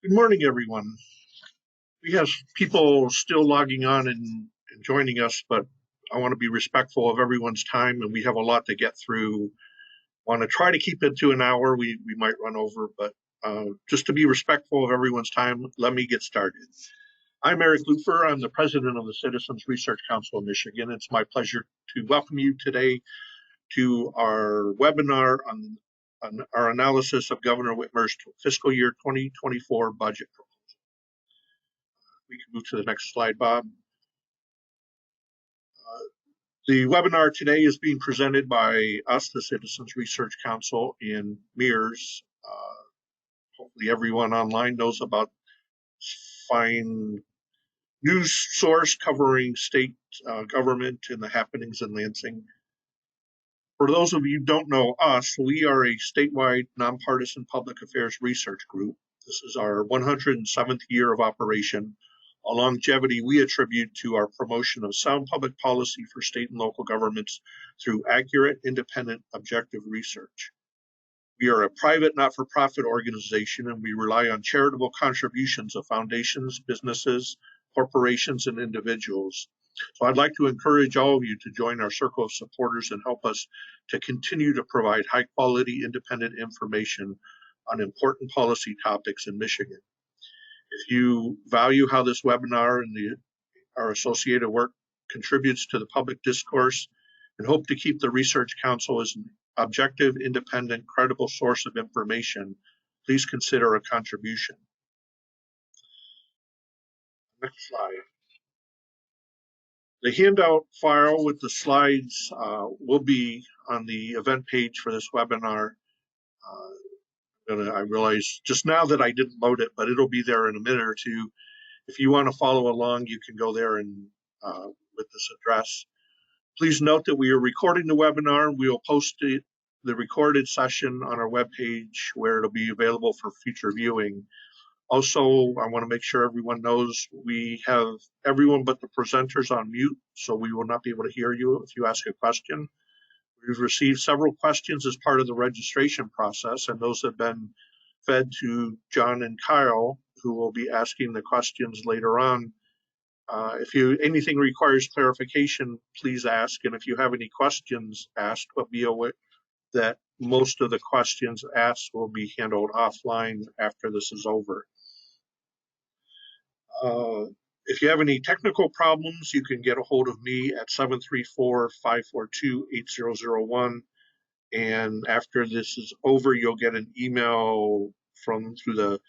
Good morning, everyone. We have people still logging on and joining us, but I want to be respectful of everyone's time, and we have a lot to get through. Want to try to keep it to an hour. We might run over, but just to be respectful of everyone's time, let me get started. I'm Eric Lufer. I'm the president of the Citizens Research Council of Michigan. It's my pleasure to welcome you today to our webinar on our analysis of Governor Whitmer's fiscal year 2024 budget. We can move to the next slide, Bob. The webinar today is being presented by us, the Citizens Research Council, and MIRS. Hopefully everyone online knows about fine news source covering state government and the happenings in Lansing. For those of you who don't know us, we are a statewide nonpartisan public affairs research group. This is our 107th year of operation. A longevity we attribute to our promotion of sound public policy for state and local governments through accurate, independent, objective research. We are a private, not-for-profit organization, and we rely on charitable contributions of foundations, businesses, corporations, and individuals. So I'd like to encourage all of you to join our circle of supporters and help us to continue to provide high-quality, independent information on important policy topics in Michigan. If you value how this webinar and our associated work contributes to the public discourse and hope to keep the Research Council as an objective, independent, credible source of information, please consider a contribution. Next slide. The handout file with the slides will be on the event page for this webinar. I realized just now that I didn't load it, but it'll be there in a minute or two. If you want to follow along, you can go there and with this address. Please note that we are recording the webinar. We will post the recorded session on our webpage where it'll be available for future viewing. Also, I want to make sure everyone knows we have everyone but the presenters on mute, so we will not be able to hear you if you ask a question. We've received several questions as part of the registration process, and those have been fed to John and Kyle, who will be asking the questions later on. If anything requires clarification, please ask. And if you have any questions asked, but be aware that most of the questions asked will be handled offline after this is over. If you have any technical problems, you can get a hold of me at 734-542-8001. And after this is over, you'll get an email through the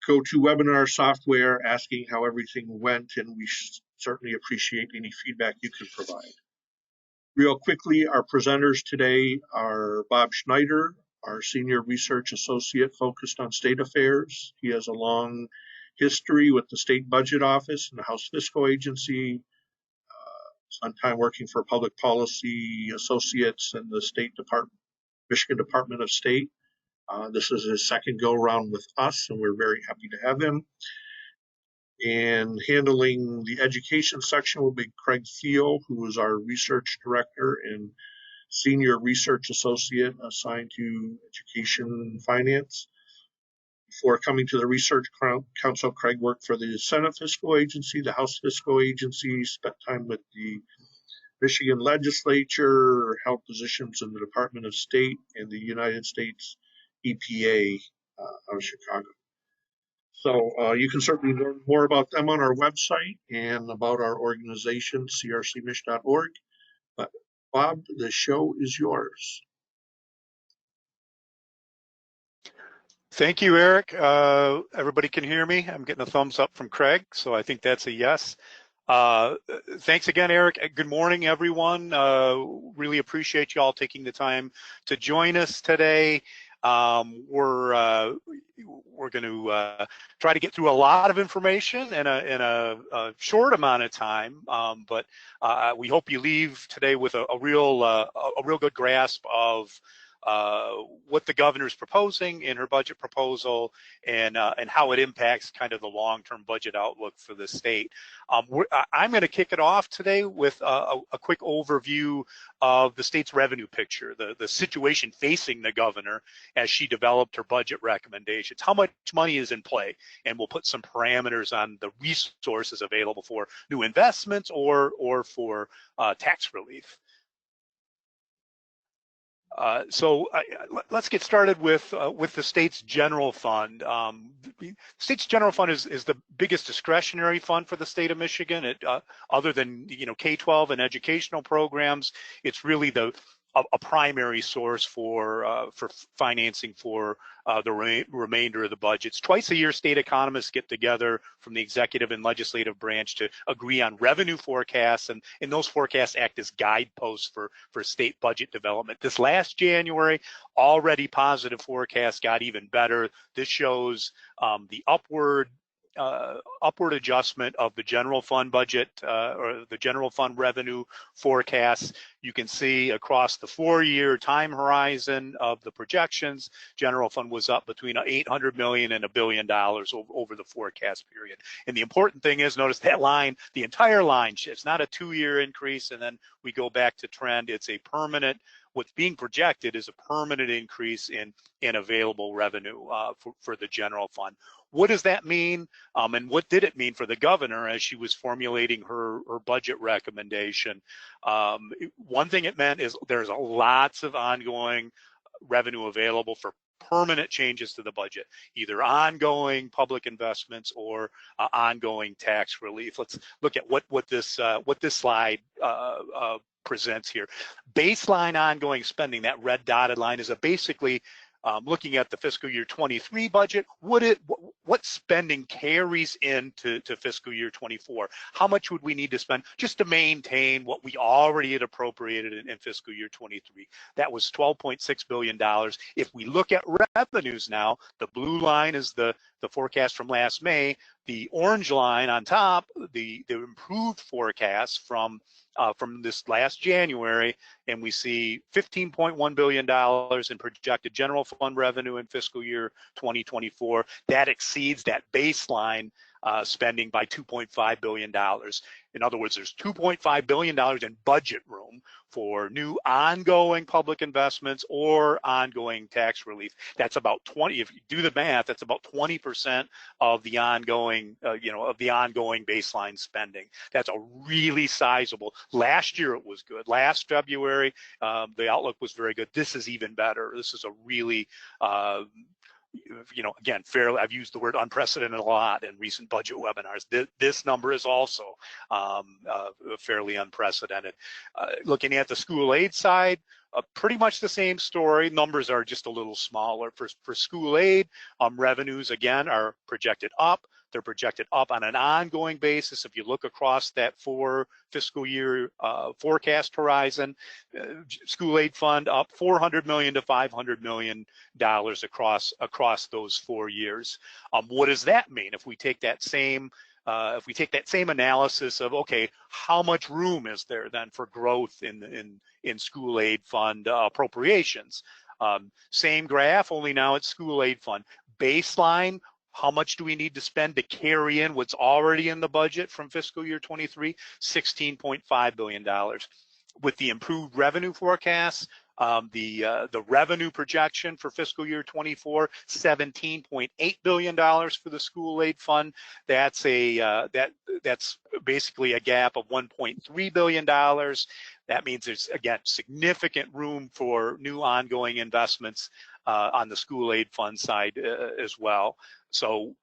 GoToWebinar software asking how everything went, and we certainly appreciate any feedback you can provide. Real quickly, our presenters today are Bob Schneider, our Senior Research Associate focused on state affairs. He has a long history with the State Budget Office and the House Fiscal Agency, spent time working for Public Policy Associates and the Michigan Department of State. This is his second go-around with us, and we're very happy to have him. And handling the education section will be Craig Thiel, who is our research director and senior research associate assigned to education and finance. Before coming to the Research Council, Craig worked for the Senate Fiscal Agency, the House Fiscal Agency, spent time with the Michigan legislature, held positions in the Department of State and the United States EPA out of Chicago. So you can certainly learn more about them on our website and about our organization, crcmich.org. But Bob, the show is yours. Thank you, Eric. Everybody can hear me. I'm getting a thumbs up from Craig, so I think that's a yes. Thanks again, Eric. Good morning, everyone. Really appreciate you all taking the time to join us today. We're going to try to get through a lot of information in a short amount of time, but we hope you leave today with a real good grasp of what the governor's proposing in her budget proposal, and how it impacts kind of the long-term budget outlook for the state. I'm going to kick it off today with a quick overview of the state's revenue picture, the situation facing the governor as she developed her budget recommendations, how much money is in play, and we'll put some parameters on the resources available for new investments or for tax relief. Let's get started with the state's general fund. The state's general fund is the biggest discretionary fund for the state of Michigan. It, other than K-12 and educational programs, it's really a primary source for financing for the remainder of the budgets. Twice a year, state economists get together from the executive and legislative branch to agree on revenue forecasts, and those forecasts act as guideposts for state budget development. This last January, already positive forecasts got even better. This shows the upward adjustment of the general fund budget or the general fund revenue forecasts. You can see across the 4-year time horizon of the projections, general fund was up between $800 million and $1 billion over the forecast period. And the important thing is, notice that line, the entire line, it's not a 2-year increase and then we go back to trend. It's a permanent, what's being projected is a permanent increase in available revenue for the general fund. What does that mean? And what did it mean for the governor as she was formulating her budget recommendation? One thing it meant is there's lots of ongoing revenue available for permanent changes to the budget, either ongoing public investments or ongoing tax relief. Let's look at what this slide presents here. Baseline ongoing spending, that red dotted line, is basically looking at the fiscal year 23 budget, what spending carries into fiscal year 24? How much would we need to spend just to maintain what we already had appropriated in fiscal year 23? That was $12.6 billion. If we look at revenues now, the blue line is the forecast from last May. The orange line on top, the improved forecast from this last January, and we see $15.1 billion in projected general fund revenue in fiscal year 2024. That exceeds that baseline spending by $2.5 billion. In other words, there's $2.5 billion in budget room for new ongoing public investments or ongoing tax relief. That's about 20, if you do the math, that's about 20% of the ongoing, of the ongoing baseline spending. That's a really sizable. Last year it was good. Last February, the outlook was very good. This is even better. This is a really, again, fairly, I've used the word unprecedented a lot in recent budget webinars. This number is also fairly unprecedented. Looking at the school aid side, pretty much the same story. Numbers are just a little smaller. For school aid, revenues, again, are projected up. They're projected up on an ongoing basis. If you look across that 4 fiscal year forecast horizon, school aid fund up $400 million to $500 million across those 4 years. What does that mean? If we take that same analysis of, okay, how much room is there then for growth in school aid fund appropriations? Same graph, only now it's school aid fund. Baseline, how much do we need to spend to carry in what's already in the budget from fiscal year 23? $16.5 billion. With the improved revenue forecasts, the revenue projection for fiscal year 24, $17.8 billion for the school aid fund. That's that's basically a gap of $1.3 billion. That means there's, again, significant room for new ongoing investments on the school aid fund side as well. So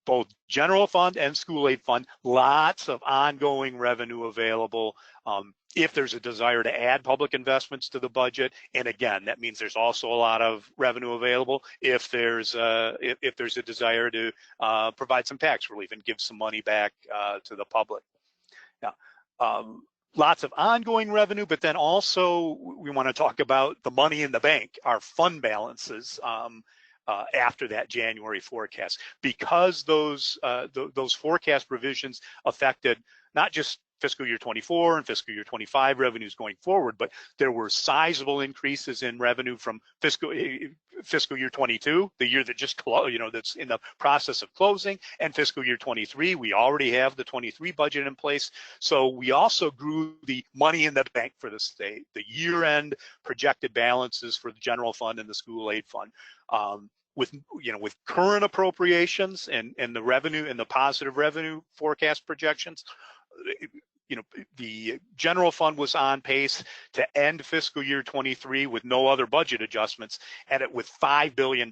both general fund and school aid fund, lots of ongoing revenue available if there's a desire to add public investments to the budget. And again, that means there's also a lot of revenue available if there's a desire to provide some tax relief and give some money back to the public. Now, lots of ongoing revenue, but then also we want to talk about the money in the bank, our fund balances after that January forecast, because those forecast revisions affected not just fiscal year 24 and fiscal year 25 revenues going forward, but there were sizable increases in revenue from fiscal year 22, the year that just closed, that's in the process of closing, and fiscal year 23. We already have the 23 budget in place. So we also grew the money in the bank for the state, the year-end projected balances for the general fund and the school aid fund. With current appropriations and the revenue and the positive revenue forecast projections, the general fund was on pace to end fiscal year 23 with no other budget adjustments, and it with $5 billion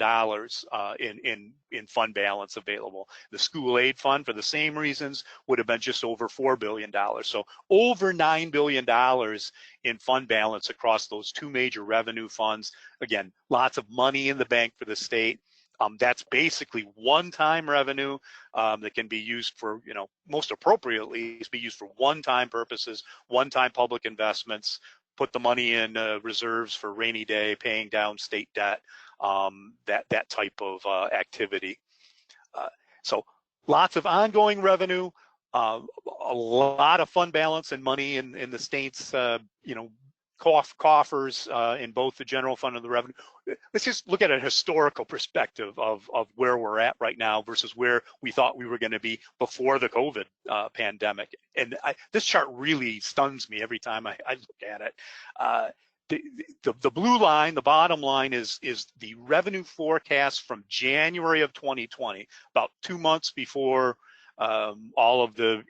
in fund balance available. The school aid fund, for the same reasons, would have been just over $4 billion. So over $9 billion in fund balance across those two major revenue funds. Again, lots of money in the bank for the state. That's basically one-time revenue that can be used for, most appropriately, is be used for one-time purposes, one-time public investments, put the money in reserves for rainy day, paying down state debt, that type of activity. So lots of ongoing revenue, a lot of fund balance and money in the state's, coffers in both the general fund and the revenue. Let's just look at a historical perspective of where we're at right now versus where we thought we were going to be before the COVID pandemic. And this chart really stuns me every time I look at it. The blue line, the bottom line, is the revenue forecast from January of 2020, about 2 months before all of the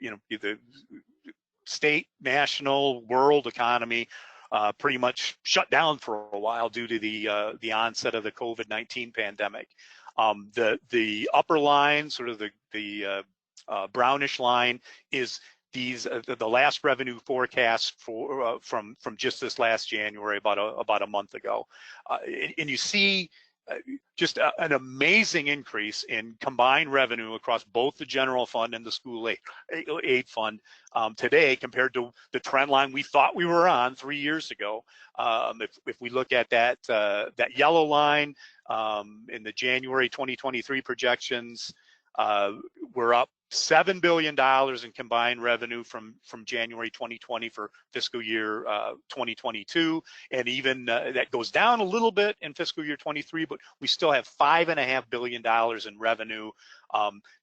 state, national, world economy pretty much shut down for a while due to the onset of the COVID-19 pandemic. The upper line, sort of the brownish line, is the last revenue forecast for from just this last January, about a month ago, and you see just an amazing increase in combined revenue across both the general fund and the school aid fund today compared to the trend line we thought we were on 3 years ago. If we look at that yellow line in the January 2023 projections, we're up $7 billion in combined revenue from January 2020 for fiscal year 2022, and even that goes down a little bit in fiscal year 23, but we still have $5.5 billion in revenue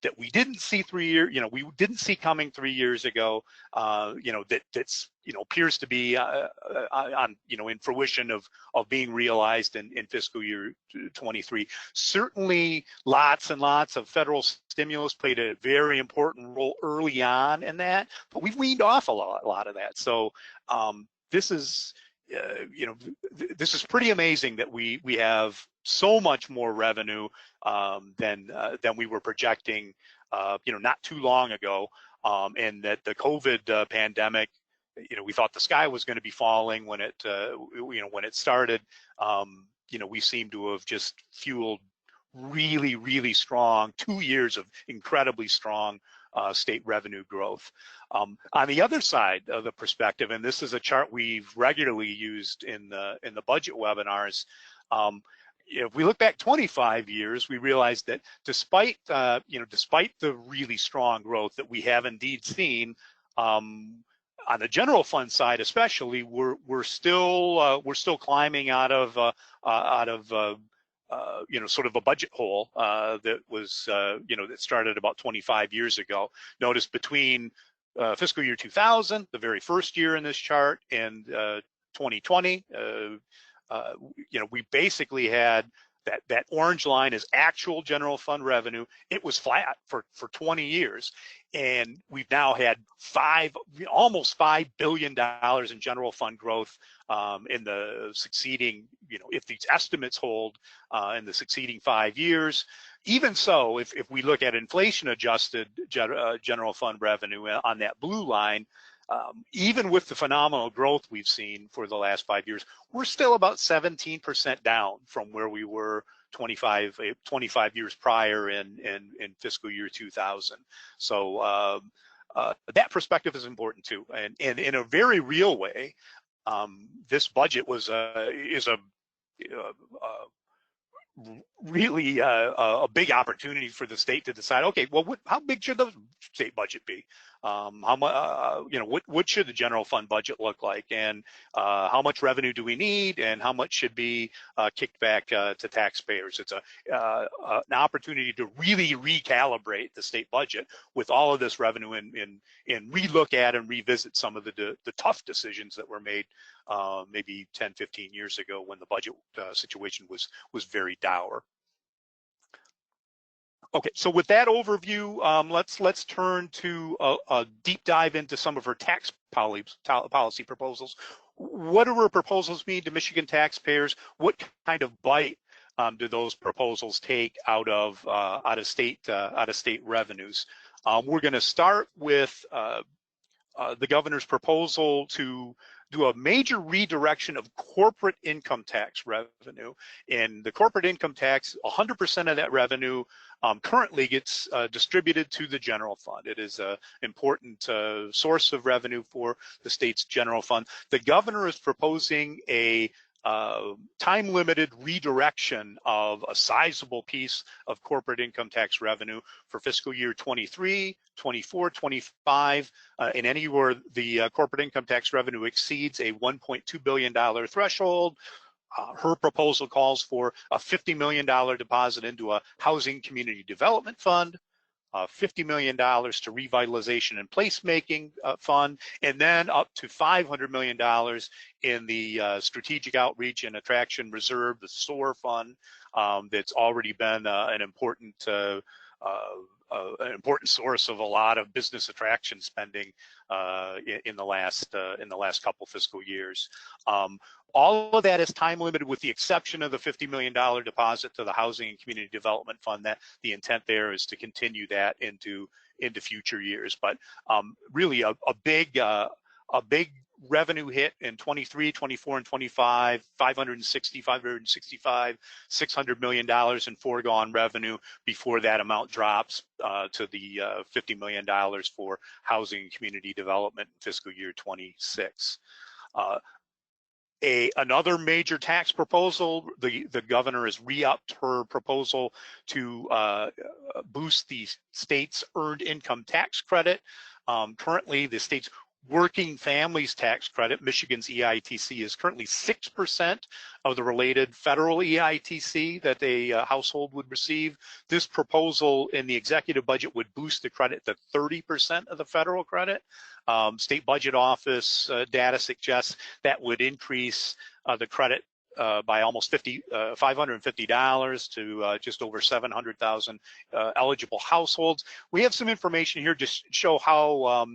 that we didn't see we didn't see coming 3 years ago. That's appears to be on in fruition of being realized in fiscal year 23. Certainly, lots and lots of federal stimulus played a very important role early on in that, but we've weaned off a lot of that. So this is this is pretty amazing that we have so much more revenue than we were projecting not too long ago, and that the COVID pandemic, we thought the sky was going to be falling when it when it started. We seem to have just fueled really strong 2 years of incredibly strong state revenue growth. On the other side of the perspective, and this is a chart we've regularly used in the budget webinars, if we look back 25 years, we realized that despite despite the really strong growth that we have indeed seen, on the general fund side especially, we're still climbing out of sort of a budget hole that was that started about 25 years ago. Notice between fiscal year 2000, the very first year in this chart, and 2020, we basically had that orange line is actual general fund revenue. It was flat for 20 years. And we've now had almost $5 billion in general fund growth in the succeeding, if these estimates hold in the succeeding 5 years. Even so, if we look at inflation adjusted general fund revenue on that blue line, even with the phenomenal growth we've seen for the last 5 years, we're still about 17% down from where we were 25 years prior in fiscal year 2000. So that perspective is important too, and in a very real way, this budget is a really a big opportunity for the state to decide, okay, well, how big should the state budget be? How much, what should the general fund budget look like, and how much revenue do we need, and how much should be kicked back to taxpayers? It's an opportunity to really recalibrate the state budget with all of this revenue and relook at and revisit some of the tough decisions that were made maybe 10, 15 years ago when the budget situation was very dour. Okay, so with that overview, let's turn to a deep dive into some of her tax policy proposals. What do her proposals mean to Michigan taxpayers? What kind of bite do those proposals take out of state revenues? We're going to start with the governor's proposal to do a major redirection of corporate income tax revenue. And the corporate income tax, 100% of that revenue currently gets distributed to the general fund. It is an important source of revenue for the state's general fund. The governor is proposing a time-limited redirection of a sizable piece of corporate income tax revenue for fiscal year 23, 24, 25, in any where the corporate income tax revenue exceeds a $1.2 billion threshold. Her proposal calls for a $50 million deposit into a housing community development fund, $50 million to revitalization and placemaking fund, and then up to $500 million in the strategic outreach and attraction reserve, the SOAR fund, that's already been an important source of a lot of business attraction spending in the last couple fiscal years. All of that is time limited with the exception of the $50 million deposit to the Housing and Community Development Fund. That the intent there is to continue that into future years. But really a big revenue hit in 23, 24, and 25, $565, $600 million in foregone revenue before that amount drops to the $50 million for housing and community development in fiscal year 26. Another major tax proposal, the governor has re-upped her proposal to boost the state's earned income tax credit. Currently, the state's working families tax credit, Michigan's EITC, is currently 6% of the related federal EITC that a household would receive. This proposal in the executive budget would boost the credit to 30% of the federal credit. State Budget Office data suggests that would increase the credit by almost $550 to just over 700,000 eligible households. We have some information here to show how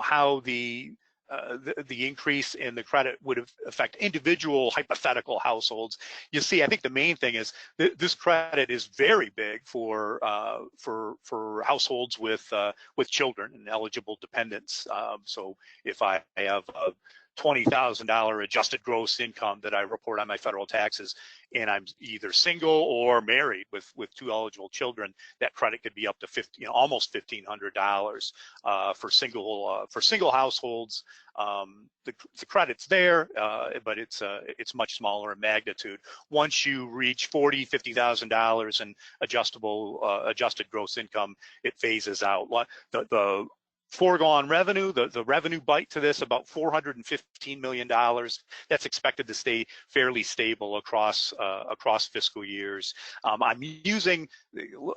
how the increase in the credit would affect individual hypothetical households. You see, I think the main thing is this credit is very big for households with children and eligible dependents. So if I have a $20,000 adjusted gross income that I report on my federal taxes, and I'm either single or married with two eligible children, that credit could be up to almost $1,500 for single households. The credit's there, but it's much smaller in magnitude. Once you reach $50,000 in adjusted gross income, it phases out. The foregone revenue, the revenue bite to this, about $415 million. That's expected to stay fairly stable across fiscal years. I'm using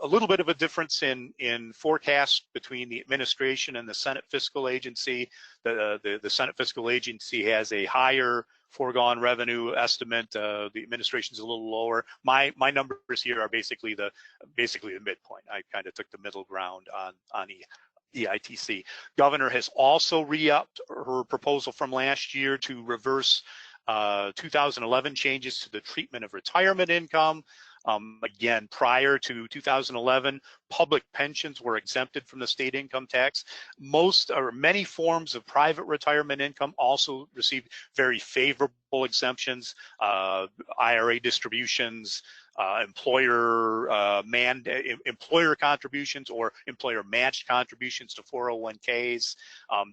a little bit of a difference in forecast between the administration and the Senate Fiscal Agency. The Senate Fiscal Agency has a higher foregone revenue estimate. The administration's a little lower. My numbers here are basically the midpoint. I kind of took the middle ground on EITC. Governor has also re-upped her proposal from last year to reverse 2011 changes to the treatment of retirement income. Again, prior to 2011, public pensions were exempted from the state income tax. Many forms of private retirement income also received very favorable exemptions, IRA distributions, employer contributions or employer matched contributions to 401ks.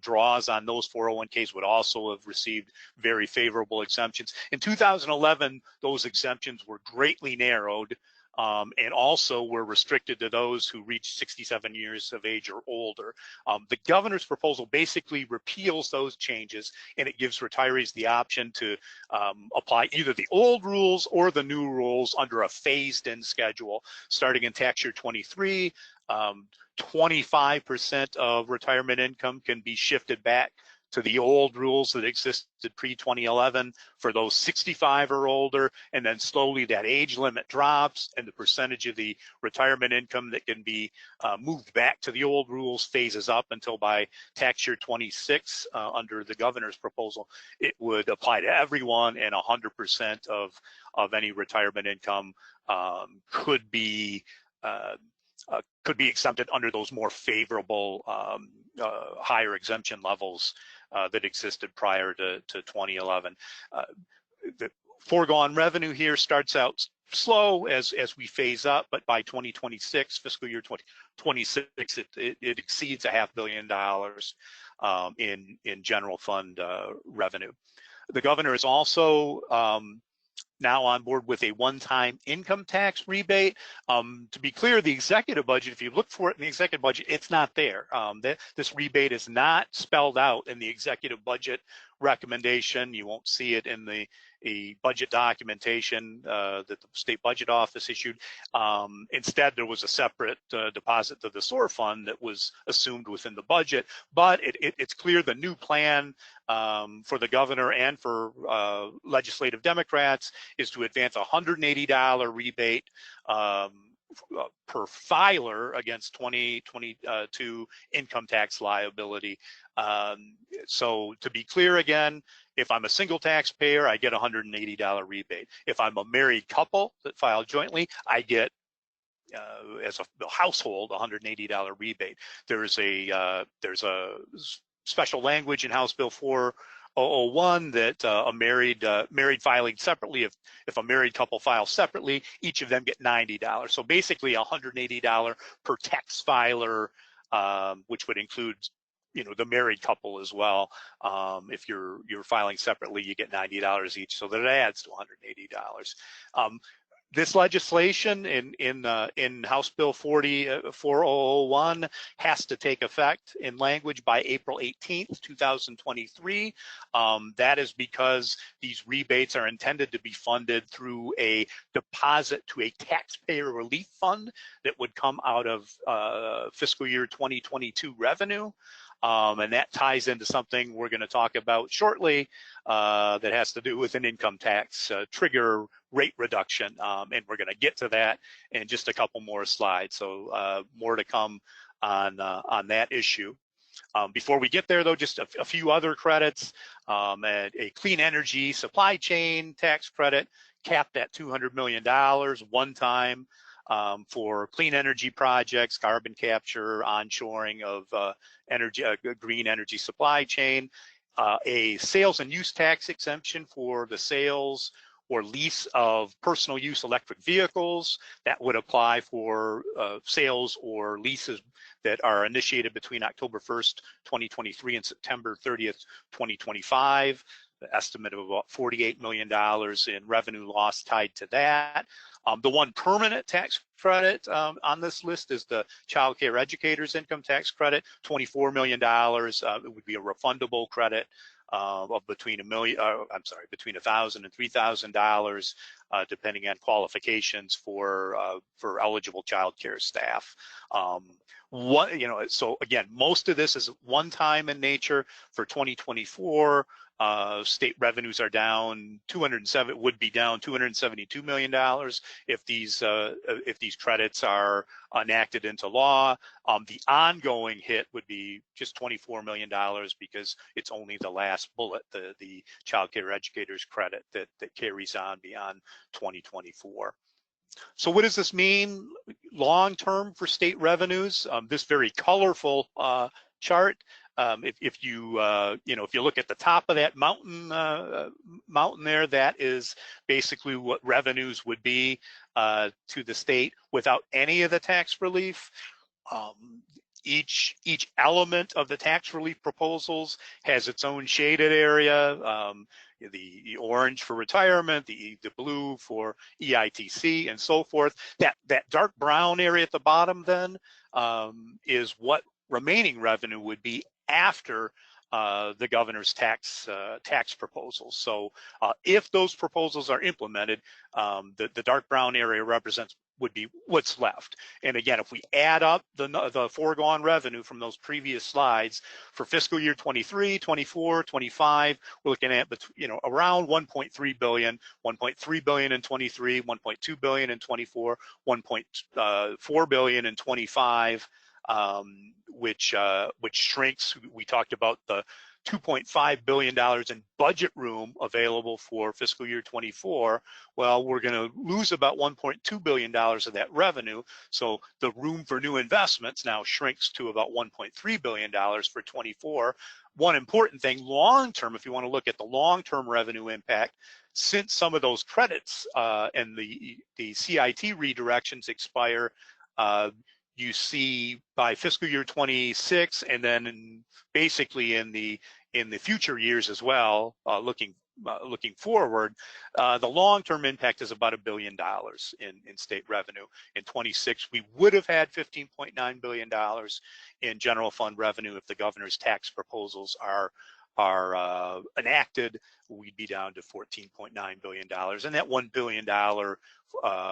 Draws on those 401ks would also have received very favorable exemptions. In 2011, those exemptions were greatly narrowed, and also were restricted to those who reached 67 years of age or older. The governor's proposal basically repeals those changes, and it gives retirees the option to apply either the old rules or the new rules under a phased-in schedule. Starting in tax year 23, 25% of retirement income can be shifted back to the old rules that existed pre-2011 for those 65 or older, and then slowly that age limit drops and the percentage of the retirement income that can be moved back to the old rules phases up until by tax year 26, under the governor's proposal, it would apply to everyone, and 100% of any retirement income could be exempted under those more favorable higher exemption levels that existed prior to 2011. The foregone revenue here starts out slow as we phase up, but by 2026, fiscal year 2026, it exceeds $500 million in general fund revenue. The governor is also now on board with a one-time income tax rebate. To be clear, the executive budget, if you look for it in the executive budget, it's not there. This rebate is not spelled out in the executive budget recommendation. You won't see it in the budget documentation that the state budget office issued. Instead, there was a separate deposit to the SOAR fund that was assumed within the budget, but it's clear the new plan for the governor and for legislative Democrats is to advance a $180 rebate per filer against 2022 income tax liability. So to be clear again, if I'm a single taxpayer, I get a $180 rebate. If I'm a married couple that file jointly, I get as a household, $180 rebate. There's a special language in House Bill 4001 that a married filing separately, if a married couple files separately, each of them get $90. So basically $180 per tax filer, which would include the married couple as well. If you're filing separately, you get $90 each, so that adds to $180. This legislation in House Bill 4001 has to take effect in language by April 18th, 2023. That is because these rebates are intended to be funded through a deposit to a taxpayer relief fund that would come out of fiscal year 2022 revenue. And that ties into something we're going to talk about shortly that has to do with an income tax trigger rate reduction. And we're going to get to that in just a couple more slides. So more to come on that issue. Before we get there, though, just a few other credits. A clean energy supply chain tax credit capped at $200 million one time. For clean energy projects, carbon capture, onshoring of green energy supply chain, a sales and use tax exemption for the sales or lease of personal use electric vehicles. That would apply for sales or leases that are initiated between October 1st, 2023 and September 30th, 2025. The estimate of about $48 million in revenue loss tied to that. The one permanent tax credit on this list is the Child Care Educators Income Tax Credit, $24 million. It would be a refundable credit of between $1,000 and $3,000, depending on qualifications for eligible child care staff. So again, most of this is one time in nature. For 2024. State revenues are down would be down $272 million if these credits are enacted into law. The ongoing hit would be just $24 million because it's only the last bullet, the Child Care Educators credit that carries on beyond 2024. So what does this mean long term for state revenues? This very colorful chart. If you if you look at the top of that mountain there, that is basically what revenues would be to the state without any of the tax relief. Each element of the tax relief proposals has its own shaded area. The orange for retirement, the blue for EITC, and so forth. That dark brown area at the bottom then is what remaining revenue would be after the governor's tax proposals. So if those proposals are implemented, the dark brown area would be what's left. And again, if we add up the foregone revenue from those previous slides for fiscal year 23, 24, 25, we're looking at around 1.3 billion, 1.3 billion in 23, 1.2 billion in 24, 1.4 billion in 25. Which shrinks. We talked about the $2.5 billion in budget room available for fiscal year 24. Well, we're going to lose about $1.2 billion of that revenue. So the room for new investments now shrinks to about $1.3 billion for 24. One important thing, long term, if you want to look at the long-term revenue impact, since some of those credits and the CIT redirections expire, you see by fiscal year 26, and then basically in the future years as well, looking forward, the long-term impact is about $1 billion in state revenue. In 26, we would have had $15.9 billion in general fund revenue if the governor's tax proposals are enacted. We'd be down to $14.9 billion, and that $1 billion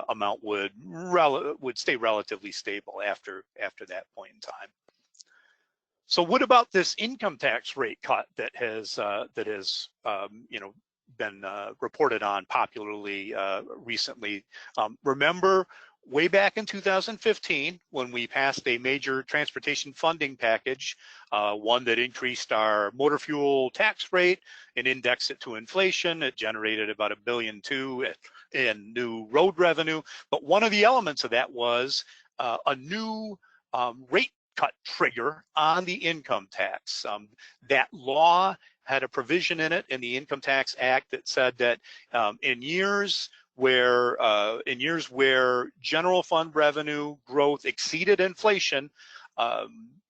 amount would stay relatively stable after that point in time. So what about this income tax rate cut that has been reported on popularly recently? Remember way back in 2015 when we passed a major transportation funding package, one that increased our motor fuel tax rate and indexed it to inflation. It generated about $1.2 billion in new road revenue. But one of the elements of that was a new rate cut trigger on the income tax. That law had a provision in it in the Income Tax Act that said that in years where general fund revenue growth exceeded inflation,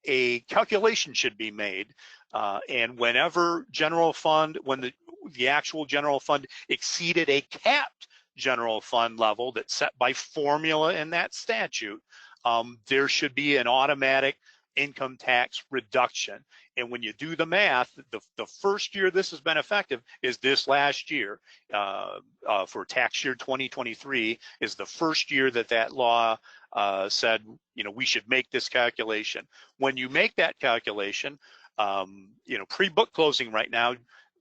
a calculation should be made, and whenever when the actual general fund exceeded a capped general fund level that's set by formula in that statute, there should be an automatic income tax reduction. And when you do the math, the first year this has been effective is this last year. For tax year 2023 is the first year that law said, we should make this calculation. When you make that calculation, pre-book closing right now,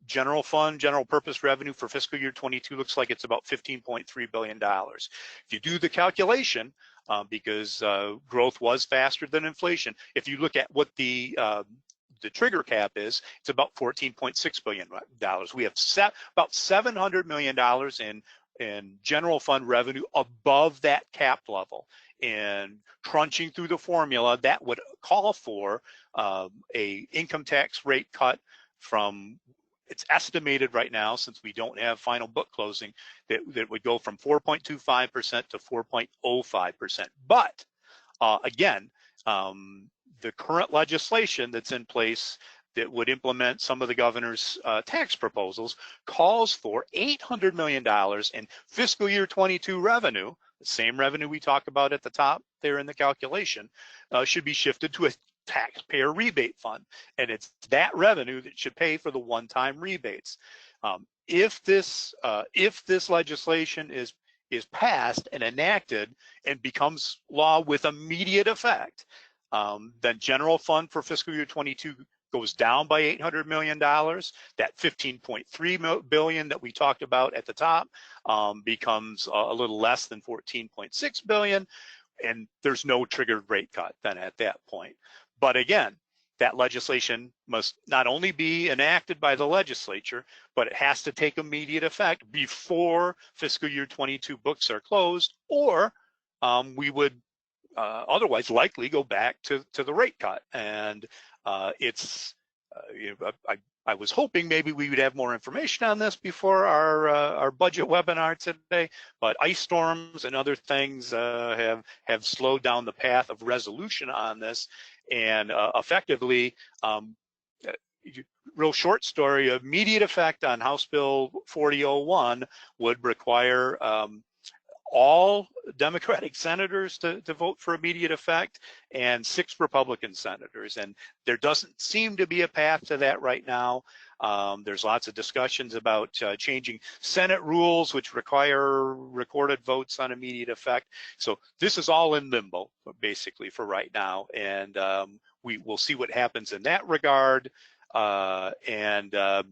general fund, general purpose revenue for fiscal year 22 looks like it's about $15.3 billion. If you do the calculation, because growth was faster than inflation, if you look at what the trigger cap is, it's about $14.6 billion. We have about $700 million in general fund revenue above that cap level. And crunching through the formula, that would call for a income tax rate cut from, it's estimated right now, since we don't have final book closing, that would go from 4.25% to 4.05%. But again, the current legislation that's in place that would implement some of the governor's tax proposals calls for $800 million in fiscal year 22 revenue, the same revenue we talk about at the top there in the calculation, should be shifted to a taxpayer rebate fund, and it's that revenue that should pay for the one-time rebates. If this legislation is passed and enacted and becomes law with immediate effect, then general fund for fiscal year 22 goes down by $800 million. That $15.3 billion that we talked about at the top becomes a little less than $14.6 billion, and there's no triggered rate cut then at that point. But again, that legislation must not only be enacted by the legislature, but it has to take immediate effect before fiscal year 22 books are closed, or we would otherwise likely go back to the rate cut. And it's, you know, I was hoping maybe we would have more information on this before our budget webinar today, but ice storms and other things have slowed down the path of resolution on this, and effectively, real short story, immediate effect on House Bill 4001 would require all Democratic senators to vote for immediate effect and 6 Republican senators. And there doesn't seem to be a path to that right now. There's lots of discussions about changing Senate rules, which require recorded votes on immediate effect. So this is all in limbo, basically, for right now. And we will see what happens in that regard. The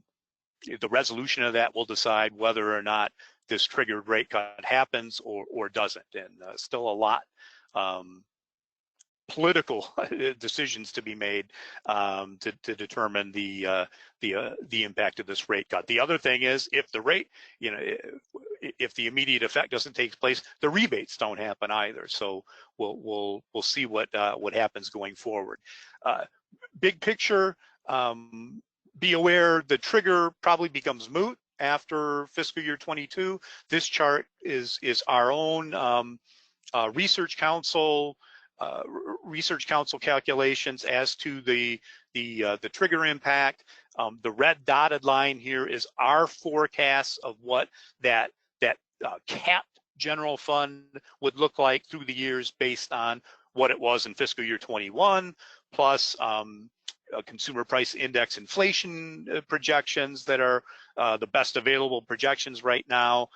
resolution of that will decide whether or not this triggered rate cut happens or doesn't. And still a lot political decisions to be made to determine the impact of this rate cut. The other thing is, if the rate, you know, if the immediate effect doesn't take place, the rebates don't happen either. So we'll see what happens going forward. Big picture, be aware the trigger probably becomes moot after fiscal year 22. This chart is our own research council calculations as to the trigger impact. The red dotted line here is our forecast of what that capped general fund would look like through the years based on what it was in fiscal year 21 plus consumer price index inflation projections that are the best available projections right now,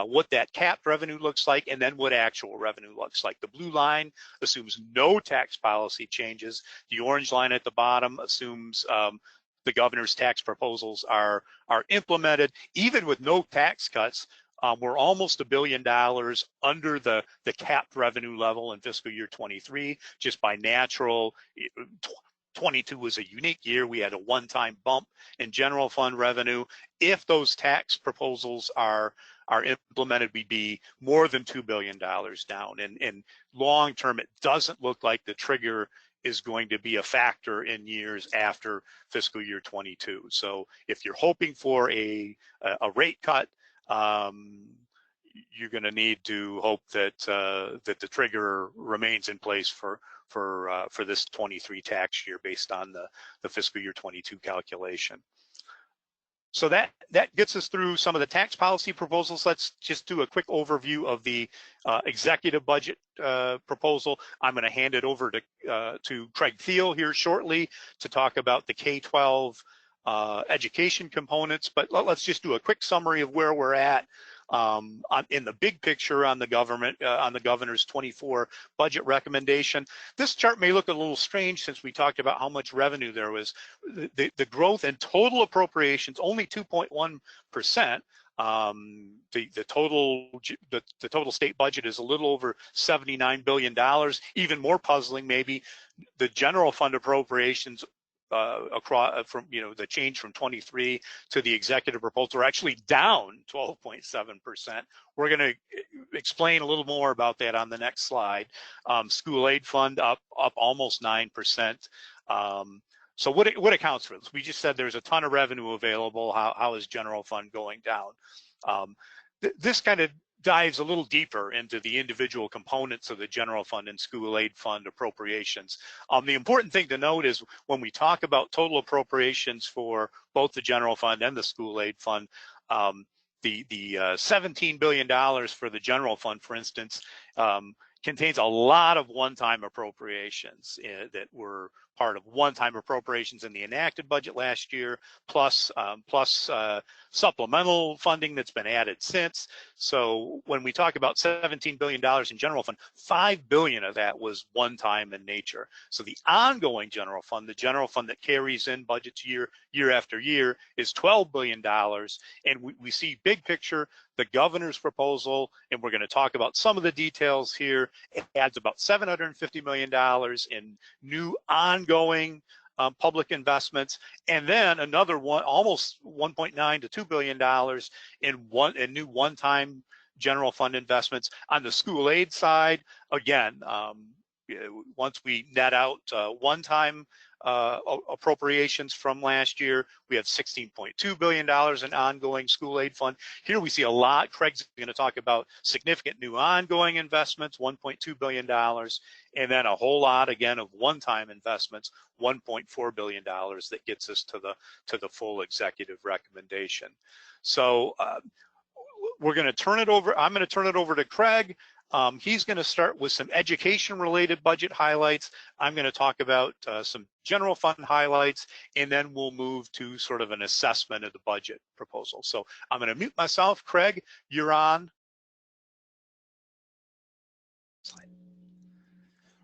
what that capped revenue looks like, and then what actual revenue looks like. The blue line assumes no tax policy changes. The orange line at the bottom assumes the governor's tax proposals are implemented. Even with no tax cuts, we're almost $1 billion under the capped revenue level in fiscal year 23, just by natural. 22 was a unique year. We had a one-time bump in general fund revenue. If those tax proposals are implemented, we'd be more than $2 billion down. And long term, it doesn't look like the trigger is going to be a factor in years after fiscal year 22. So if you're hoping for a rate cut, you're going to need to hope that that the trigger remains in place for this 23 tax year based on the fiscal year 22 calculation. So that gets us through some of the tax policy proposals. Let's just do a quick overview of the executive budget proposal. I'm going to hand it over to Craig Thiel here shortly to talk about the K-12 education components, but let's just do a quick summary of where we're at in the big picture on the governor's 24 budget recommendation. This chart may look a little strange since we talked about how much revenue there was. The growth in total appropriations only 2.1%. The total state budget is a little over $79 billion. Even more puzzling, maybe, the general fund appropriations across from the change from 23 to the executive proposal are actually down 12.7%. We're going to explain a little more about that on the next slide. School aid fund up almost 9%. So what accounts for this? We just said there's a ton of revenue available. How is general fund going down? This kind of dives a little deeper into the individual components of the general fund and school aid fund appropriations. The important thing to note is when we talk about total appropriations for both the general fund and the school aid fund, the $17 billion for the general fund, for instance, contains a lot of one-time appropriations that were part of one-time appropriations in the enacted budget last year, plus supplemental funding that's been added since. So when we talk about $17 billion in general fund, $5 billion of that was one-time in nature. So the ongoing general fund, the general fund that carries in budgets year after year, is $12 billion. And we see big picture, the governor's proposal, and we're going to talk about some of the details here. It adds about $750 million in new ongoing public investments, and then another almost $1.9 to $2 billion in new one-time general fund investments. On the school aid side, again, once we net out one-time appropriations from last year, we have $16.2 billion in ongoing school aid fund. Here we see a lot. Craig's going to talk about significant new ongoing investments, $1.2 billion, and then a whole lot again of one-time investments, $1.4 billion that gets us to the full executive recommendation. So we're going to turn it over. I'm going to turn it over to Craig. He's going to start with some education-related budget highlights. I'm going to talk about some general fund highlights, and then we'll move to sort of an assessment of the budget proposal. So I'm going to mute myself. Craig, you're on.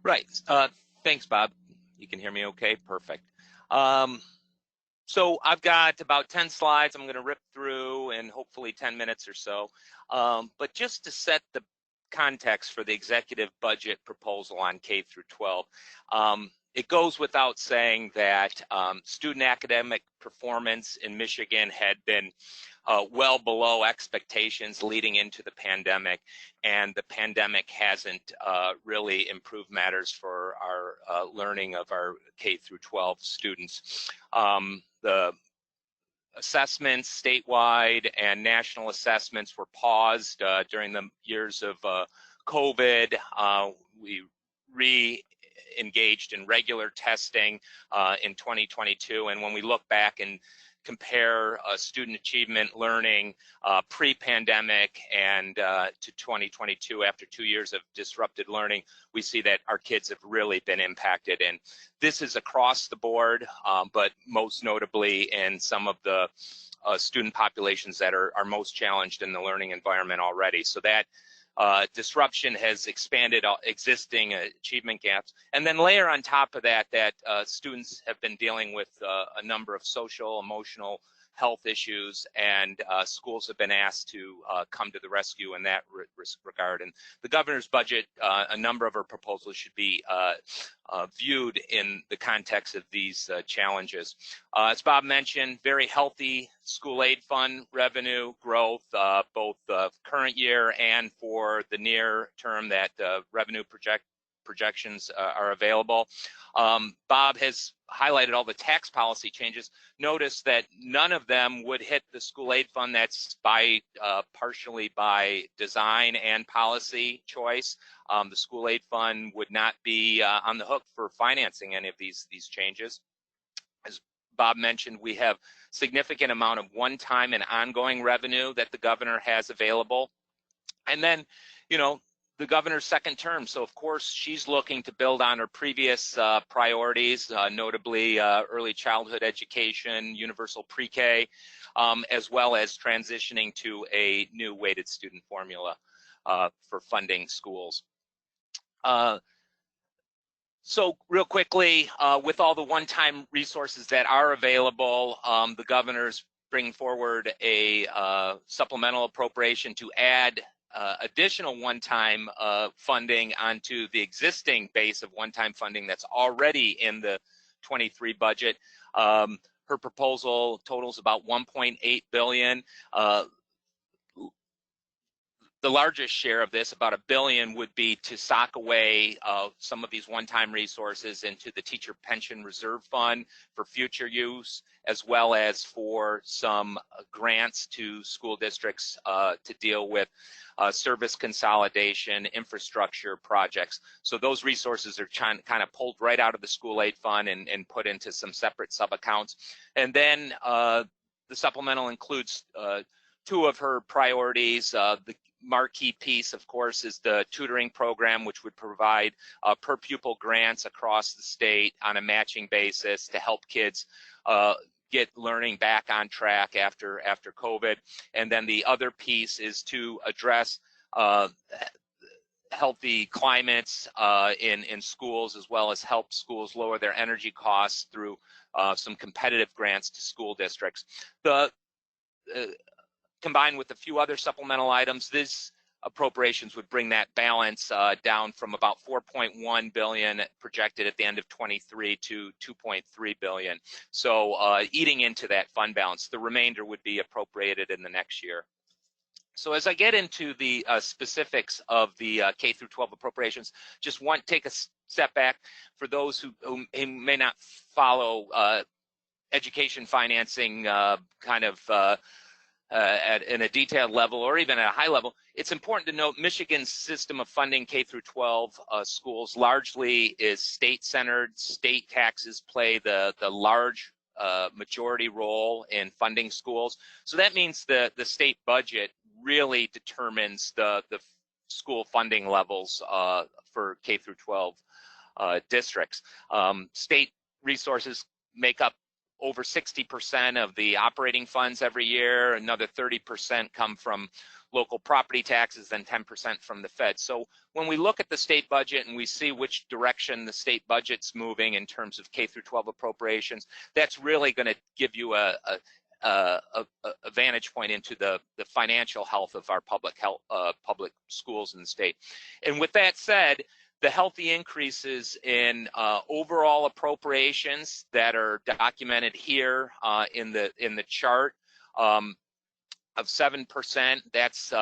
Right. Thanks, Bob. You can hear me okay? Perfect. So I've got about 10 slides I'm going to rip through in hopefully 10 minutes or so. But just to set the context for the executive budget proposal on K through 12, it goes without saying that student academic performance in Michigan had been well below expectations leading into the pandemic, and the pandemic hasn't really improved matters for our learning of our K through 12 students. The assessments statewide and national assessments were paused during the years of COVID. We re-engaged in regular testing in 2022, and when we look back and compare student achievement learning pre-pandemic and to 2022, after 2 years of disrupted learning, we see that our kids have really been impacted. And this is across the board, but most notably in some of the student populations that are most challenged in the learning environment already. So that disruption has expanded existing achievement gaps. And then layer on top of that, students have been dealing with a number of social, emotional health issues, and schools have been asked to come to the rescue in that regard. And the governor's budget, a number of her proposals should be viewed in the context of these challenges. As Bob mentioned, very healthy school aid fund revenue growth, both current year and for the near term that revenue projections are available. Bob has highlighted all the tax policy changes. Notice that none of them would hit the school aid fund. That's by partially by design and policy choice. The school aid fund would not be on the hook for financing any of these changes. As Bob mentioned, we have significant amount of one-time and ongoing revenue that the governor has available. And then, you know, the governor's second term, so of course she's looking to build on her previous priorities, notably early childhood education, universal pre-K, as well as transitioning to a new weighted student formula for funding schools. So real quickly, with all the one-time resources that are available, the governor's bringing forward a supplemental appropriation to add additional one-time funding onto the existing base of one-time funding that's already in the 23 budget. Her proposal totals about $1.8 billion. The largest share of this, about $1 billion, would be to sock away some of these one-time resources into the Teacher Pension Reserve Fund for future use, as well as for some grants to school districts to deal with service consolidation, infrastructure projects. So those resources are kind of pulled right out of the school aid fund and put into some separate sub-accounts. And then the supplemental includes two of her priorities. The marquee piece, of course, is the tutoring program, which would provide per pupil grants across the state on a matching basis to help kids get learning back on track after COVID. And then the other piece is to address healthy climates in schools, as well as help schools lower their energy costs through some competitive grants to school districts. Combined with a few other supplemental items, this appropriations would bring that balance down from about $4.1 billion projected at the end of 23 to $2.3 billion. So eating into that fund balance, the remainder would be appropriated in the next year. So as I get into the specifics of the K through 12 appropriations, just take a step back for those who may not follow education financing kind of in a detailed level or even at a high level. It's important to note Michigan's system of funding K through 12 schools largely is state-centered. State taxes play the large majority role in funding schools. So that means the state budget really determines the school funding levels for K through 12 districts. State resources make up over 60% of the operating funds every year. Another 30% come from local property taxes, then 10% from the Fed. So when we look at the state budget and we see which direction the state budget's moving in terms of K through 12 appropriations, that's really going to give you a vantage point into the financial health of our public schools in the state. And with that said, the healthy increases in overall appropriations that are documented here in the chart of 7%. That's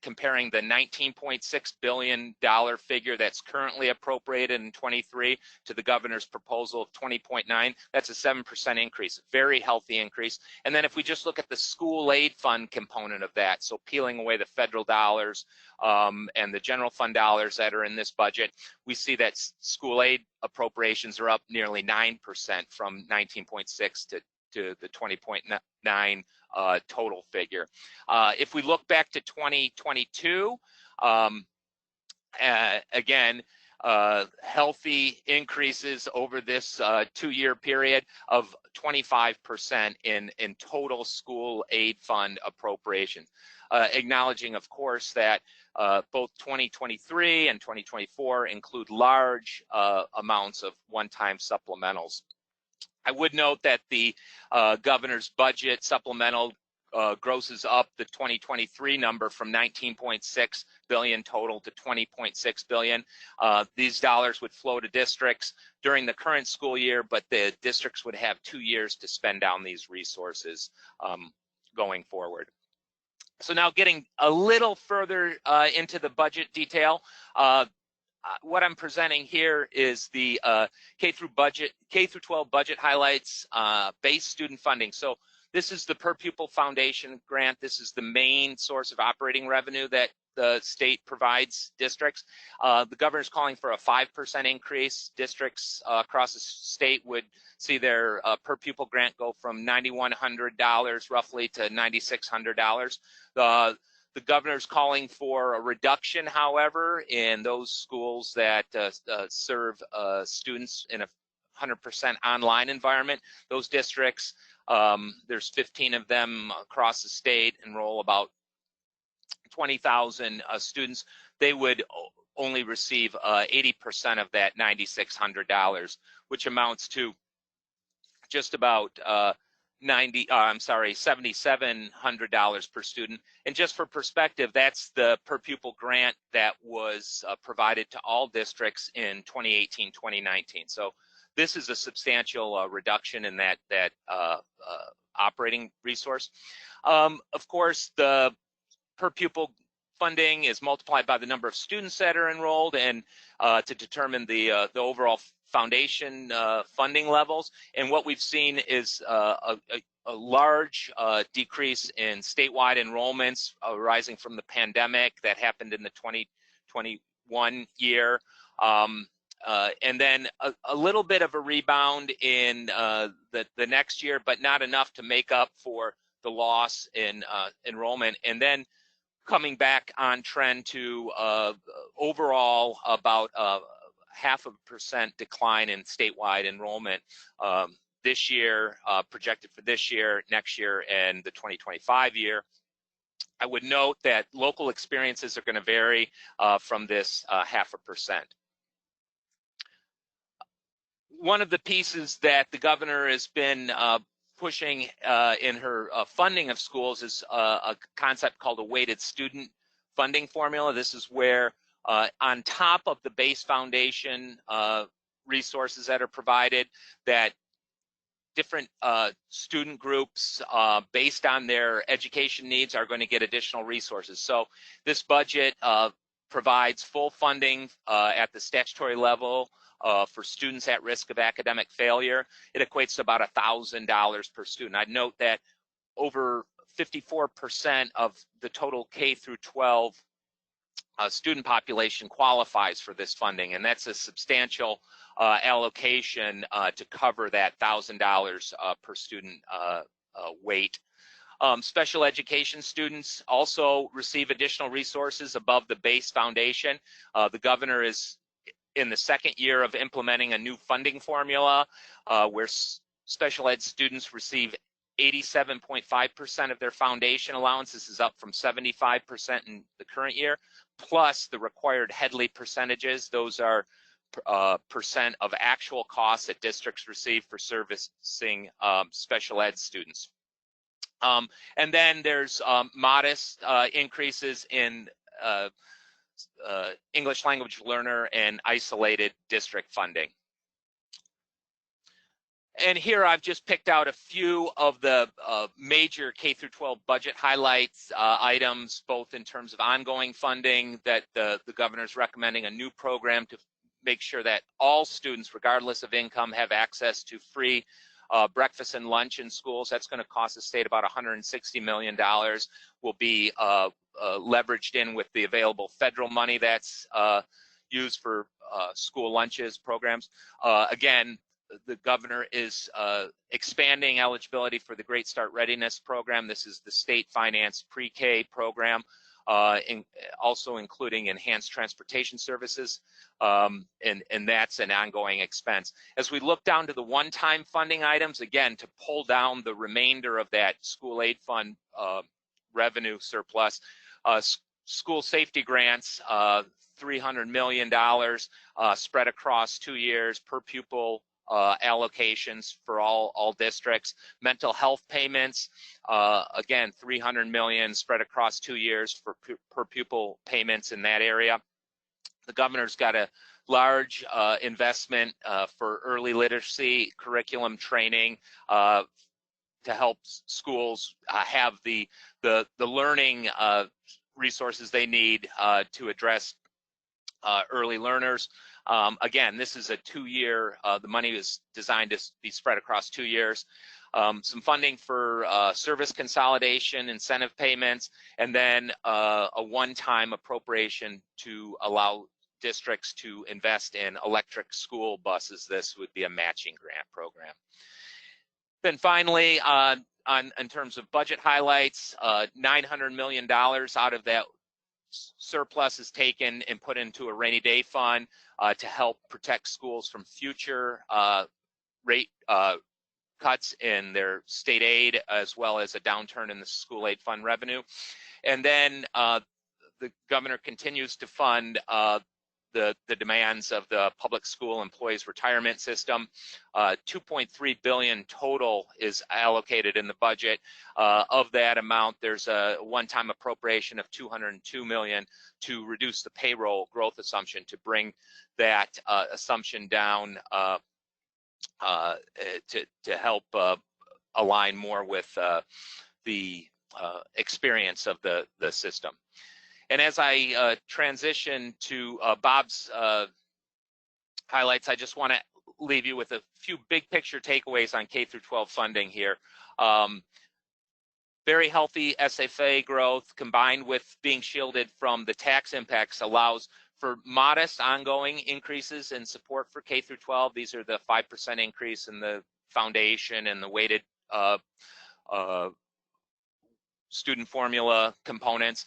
comparing the $19.6 billion figure that's currently appropriated in 23 to the governor's proposal of 20.9. That's a 7% increase, very healthy increase. And then if we just look at the school aid fund component of that, so peeling away the federal dollars and the general fund dollars that are in this budget, we see that school aid appropriations are up nearly 9% from 19.6 to the 20.9 total figure. If we look back to 2022, again, healthy increases over this 2-year period of 25% in total school aid fund appropriation. Acknowledging, of course, that both 2023 and 2024 include large amounts of one-time supplementals. I would note that the governor's budget supplemental grosses up the 2023 number from 19.6 billion total to 20.6 billion. These dollars would flow to districts during the current school year, but the districts would have 2 years to spend down these resources going forward. So now getting a little further into the budget detail, what I'm presenting here is the K through 12 budget highlights base student funding. So this is the per pupil foundation grant. This is the main source of operating revenue that the state provides districts. The governor's calling for a 5% increase. Districts across the state would see their per pupil grant go from $9,100 roughly to $9,600. The governor's calling for a reduction, however, in those schools that serve students in a 100% online environment. Those districts, there's 15 of them across the state, enroll about 20,000 students. They would only receive 80% of that $9,600, which amounts to just about $7,700 per student. And just for perspective, that's the per pupil grant that was provided to all districts in 2018-2019. So this is a substantial reduction in that operating resource. Of course, the per pupil funding is multiplied by the number of students that are enrolled and to determine the overall foundation funding levels. And what we've seen is a large decrease in statewide enrollments arising from the pandemic that happened in the 2021 year. And then a little bit of a rebound in the next year, but not enough to make up for the loss in enrollment. And then coming back on trend to overall about 0.5% decline in statewide enrollment this year, projected for this year, next year, and the 2025 year. I would note that local experiences are going to vary from this 0.5%. One of the pieces that the governor has been pushing in her funding of schools is a concept called a weighted student funding formula. This is where on top of the base foundation resources that are provided, that different student groups based on their education needs are going to get additional resources. So this budget provides full funding at the statutory level for students at risk of academic failure. It equates to about $1,000 per student. I'd note that over 54% of the total K through 12 student population qualifies for this funding, and that's a substantial allocation to cover that $1,000 per student weight. Special education students also receive additional resources above the base foundation. The governor is in the second year of implementing a new funding formula where special ed students receive 87.5% of their foundation allowance. This is up from 75% in the current year, plus the required Headley percentages. Those are percent of actual costs that districts receive for servicing special ed students. And then there's modest increases in English language learner and isolated district funding. And here I've just picked out a few of the major K through 12 budget highlights items, both in terms of ongoing funding that the governor's recommending a new program to make sure that all students, regardless of income, have access to free breakfast and lunch in schools. That's going to cost the state about $160 million. Will be leveraged in with the available federal money that's used for school lunches programs. Again, the governor is expanding eligibility for the Great Start Readiness Program. This is the state-financed pre-K program, also including enhanced transportation services, and that's an ongoing expense. As we look down to the one-time funding items, again, to pull down the remainder of that school aid fund revenue surplus, school safety grants, $300 million spread across 2 years per pupil allocations for all districts. Mental health payments, again, $300 million spread across 2 years for per pupil payments in that area. The governor's got a large investment for early literacy curriculum training to help schools have the learning resources they need to address early learners. Again, this is a 2-year, the money is designed to be spread across 2 years. Some funding for service consolidation, incentive payments, and then a one-time appropriation to allow districts to invest in electric school buses. This would be a matching grant program. Then finally, in terms of budget highlights, $900 million out of that surplus is taken and put into a rainy day fund to help protect schools from future rate cuts in their state aid, as well as a downturn in the school aid fund revenue. And then the governor continues to fund the demands of the public school employees retirement system. $2.3 billion total is allocated in the budget. Of that amount, there's a one-time appropriation of $202 million to reduce the payroll growth assumption, to bring that assumption down to help align more with the experience of the system. And as I transition to Bob's highlights, I just want to leave you with a few big picture takeaways on K through 12 funding here. Very healthy SFA growth combined with being shielded from the tax impacts allows for modest ongoing increases in support for K through 12. These are the 5% increase in the foundation and the weighted student formula components.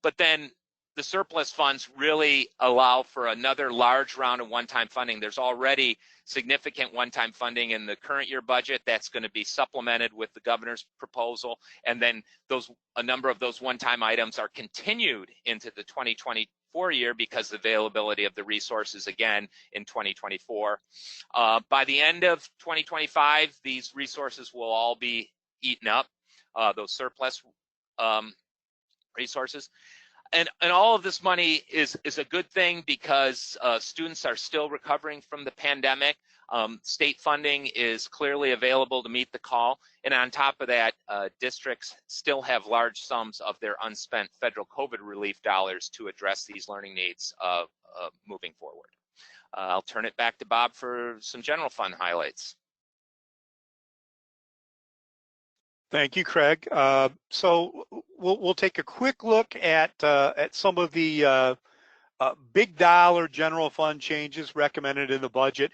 But then the surplus funds really allow for another large round of one-time funding. There's already significant one-time funding in the current year budget that's going to be supplemented with the governor's proposal. And then a number of those one-time items are continued into the 2024 year because of the availability of the resources again in 2024. By the end of 2025, these resources will all be eaten up, those surplus resources. And all of this money is a good thing because students are still recovering from the pandemic. State funding is clearly available to meet the call. And on top of that, districts still have large sums of their unspent federal COVID relief dollars to address these learning needs moving forward. I'll turn it back to Bob for some general fund highlights. Thank you, Craig. So we'll take a quick look at some of the big dollar general fund changes recommended in the budget.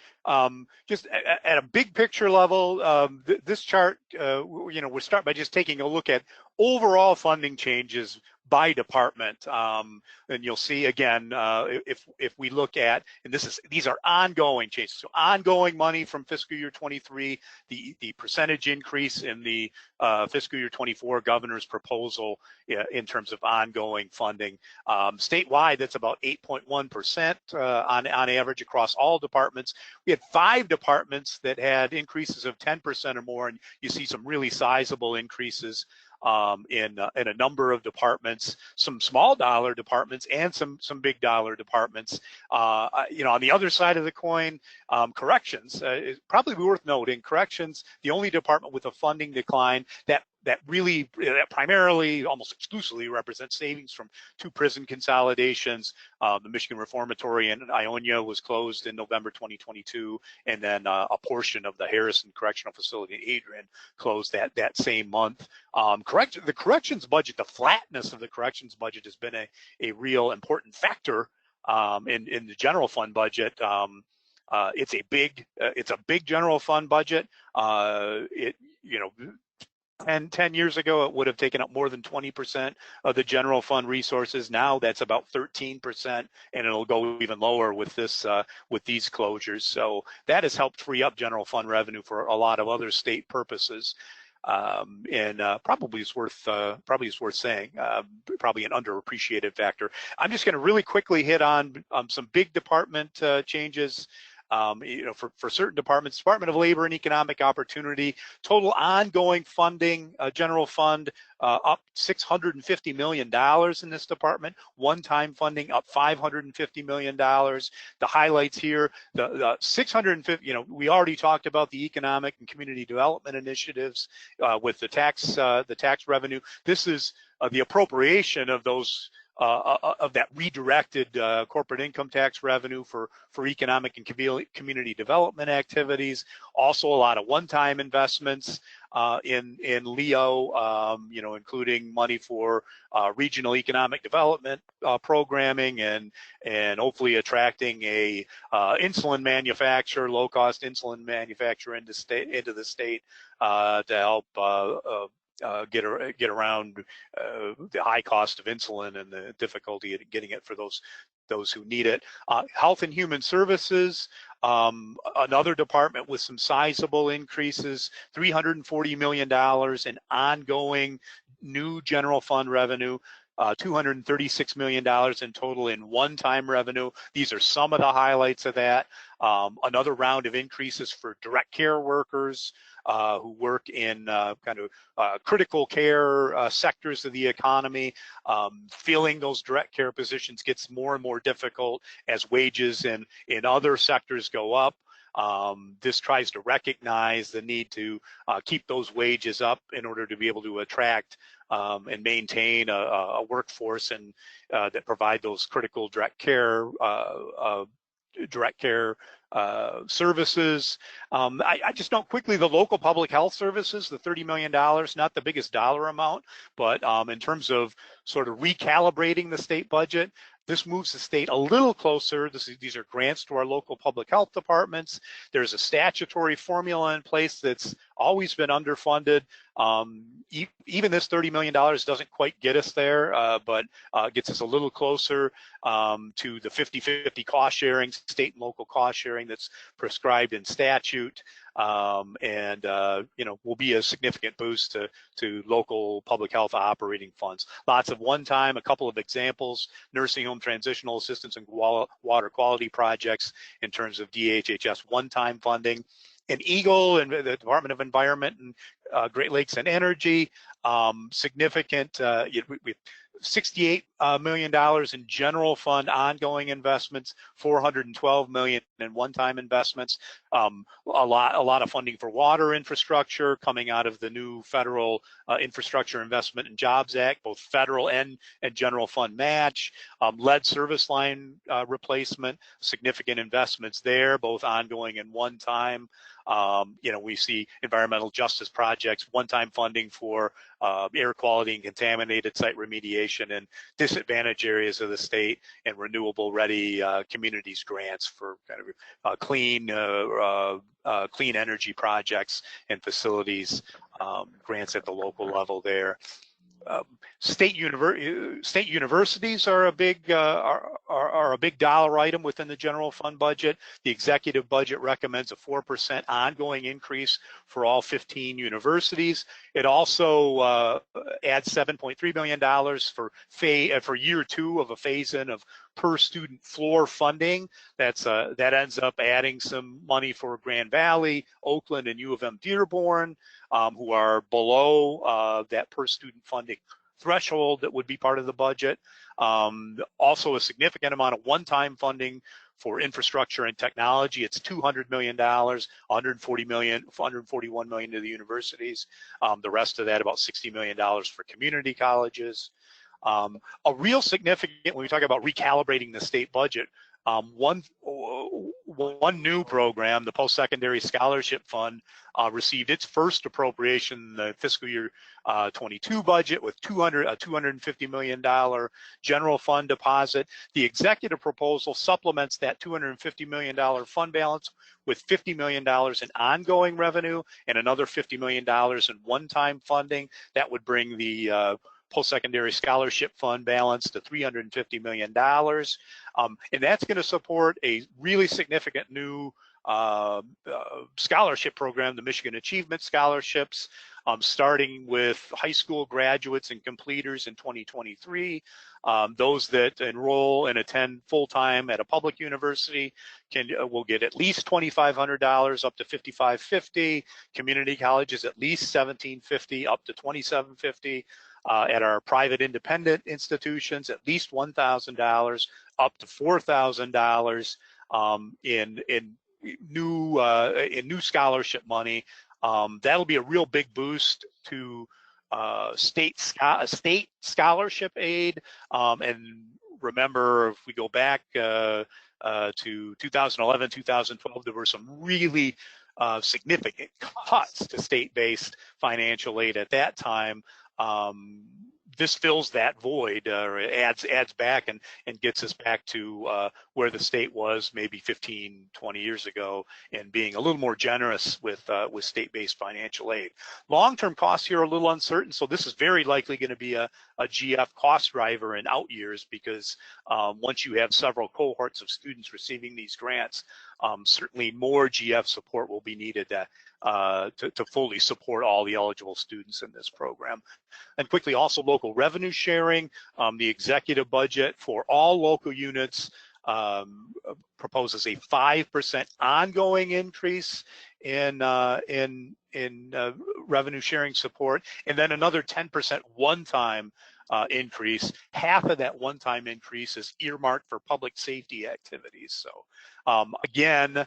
Just at a big picture level, this chart, we'll start by just taking a look at overall funding changes by department. And you'll see again, if we look at, and these are ongoing changes, so ongoing money from fiscal year 23, the percentage increase in the fiscal year 24 governor's proposal in terms of ongoing funding. Statewide, that's about 8.1% on average across all departments. We had 5 departments that had increases of 10% or more, and you see some really sizable increases in a number of departments, some small dollar departments and some big dollar departments. On the other side of the coin, corrections is probably worth noting. Corrections, the only department with a funding decline that primarily, almost exclusively represents savings from 2 prison consolidations. The Michigan Reformatory in Ionia was closed in November 2022, and then a portion of the Harrison Correctional Facility in Adrian closed that same month. The corrections budget, the flatness of the corrections budget has been a real important factor in the general fund budget. It's a big general fund budget. 10 years ago, it would have taken up more than 20% of the general fund resources. Now that's about 13%, and it'll go even lower with these closures. So that has helped free up general fund revenue for a lot of other state purposes. And probably is worth saying, probably an underappreciated factor. I'm just going to really quickly hit on some big department changes. For certain departments, Department of Labor and Economic Opportunity, total ongoing funding, general fund up $650 million in this department. One-time funding up $550 million. The highlights here, the 650. We already talked about the economic and community development initiatives with the tax revenue. This is the appropriation of those. Of that redirected corporate income tax revenue for economic and community development activities. Also a lot of one-time investments in LEO, including money for regional economic development programming and hopefully attracting a insulin manufacturer, low-cost insulin manufacturer into the state to help get around the high cost of insulin and the difficulty in getting it for those who need it. Health and Human Services, another department with some sizable increases, $340 million in ongoing new general fund revenue. $236 million in total in one-time revenue. These are some of the highlights of that. Another round of increases for direct care workers who work in critical care sectors of the economy. Filling those direct care positions gets more and more difficult as wages in other sectors go up. This tries to recognize the need to keep those wages up in order to be able to attract and maintain a workforce and that provide those critical direct care services. I just note quickly the local public health services, the $30 million, not the biggest dollar amount, but in terms of sort of recalibrating the state budget, this moves the state a little closer. These are grants to our local public health departments. There's a statutory formula in place that's always been underfunded. Even this $30 million doesn't quite get us there, but gets us a little closer to the 50-50 cost sharing, state and local cost sharing that's prescribed in statute. And will be a significant boost to local public health operating funds. Lots of one-time, a couple of examples, nursing home transitional assistance and water quality projects in terms of DHHS one-time funding. And EGLE and the Department of Environment and Great Lakes and Energy, significant, $68 million in general fund ongoing investments, $412 million in one-time investments, a lot of funding for water infrastructure coming out of the new federal Infrastructure Investment and Jobs Act, both federal and general fund match, lead service line replacement, significant investments there, both ongoing and one-time. We see environmental justice projects, one-time funding for air quality and contaminated site remediation in disadvantaged areas of the state, and renewable ready communities grants for kind of clean energy projects and facilities, grants at the local level there. State universities are a big dollar item within the general fund budget. The executive budget recommends a 4% ongoing increase for all 15 universities. It also adds $7.3 million for year 2 of a phase-in of per student floor funding. That ends up adding some money for Grand Valley, Oakland, and U of M Dearborn, who are below that per student funding threshold that would be part of the budget. Also a significant amount of one-time funding for infrastructure and technology. It's $200 million, $141 million to the universities. The rest of that, about $60 million for community colleges. A real significant, when we talk about recalibrating the state budget, one new program, the Post-Secondary Scholarship Fund, received its first appropriation in the fiscal year 22 budget with a $250 million general fund deposit. The executive proposal supplements that $250 million fund balance with $50 million in ongoing revenue and another $50 million in one-time funding. That would bring the Post-Secondary Scholarship Fund balance to $350 million. And that's going to support a really significant new scholarship program, the Michigan Achievement Scholarships, starting with high school graduates and completers in 2023. Those that enroll and attend full-time at a public university will get at least $2,500 up to $5,550. Community colleges at least $1,750 up to $2,750. At our private independent institutions, at least $1,000 up to $4,000 in new scholarship money. That'll be a real big boost to state scholarship aid. And remember, if we go back to 2011, 2012, there were some really significant cuts to state-based financial aid at that time. This fills that void, or adds back and gets us back to where the state was maybe 15, 20 years ago, and being a little more generous with state-based financial aid. Long-term costs here are a little uncertain, so this is very likely going to be a GF cost driver in out years, because once you have several cohorts of students receiving these grants, certainly more GF support will be needed to fully support all the eligible students in this program. And quickly, also local revenue sharing. The executive budget for all local units proposes a 5% ongoing increase in revenue sharing support, and then another 10% one-time increase. Half of that one-time increase is earmarked for public safety activities. So again,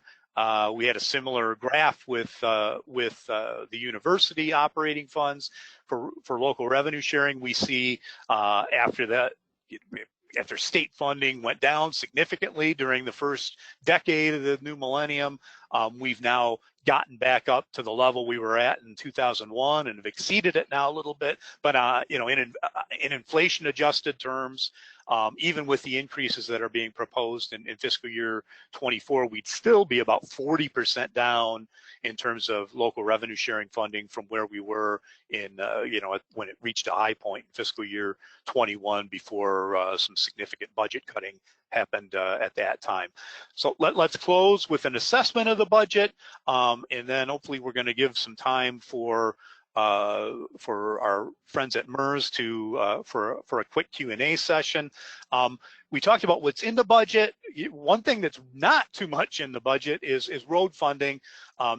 we had a similar graph with the university operating funds for local revenue sharing. We see after state funding went down significantly during the first decade of the new millennium, we've now gotten back up to the level we were at in 2001 and have exceeded it now a little bit. But in inflation adjusted terms, even with the increases that are being proposed in fiscal year 24, we'd still be about 40% down in terms of local revenue sharing funding from where we were in when it reached a high point in fiscal year 21 before some significant budget cutting happened at that time. So let's close with an assessment of the budget, and then hopefully we're going to give some time for our friends at MIRS for a quick Q&A session. We talked about what's in the budget. One thing that's not too much in the budget is road funding.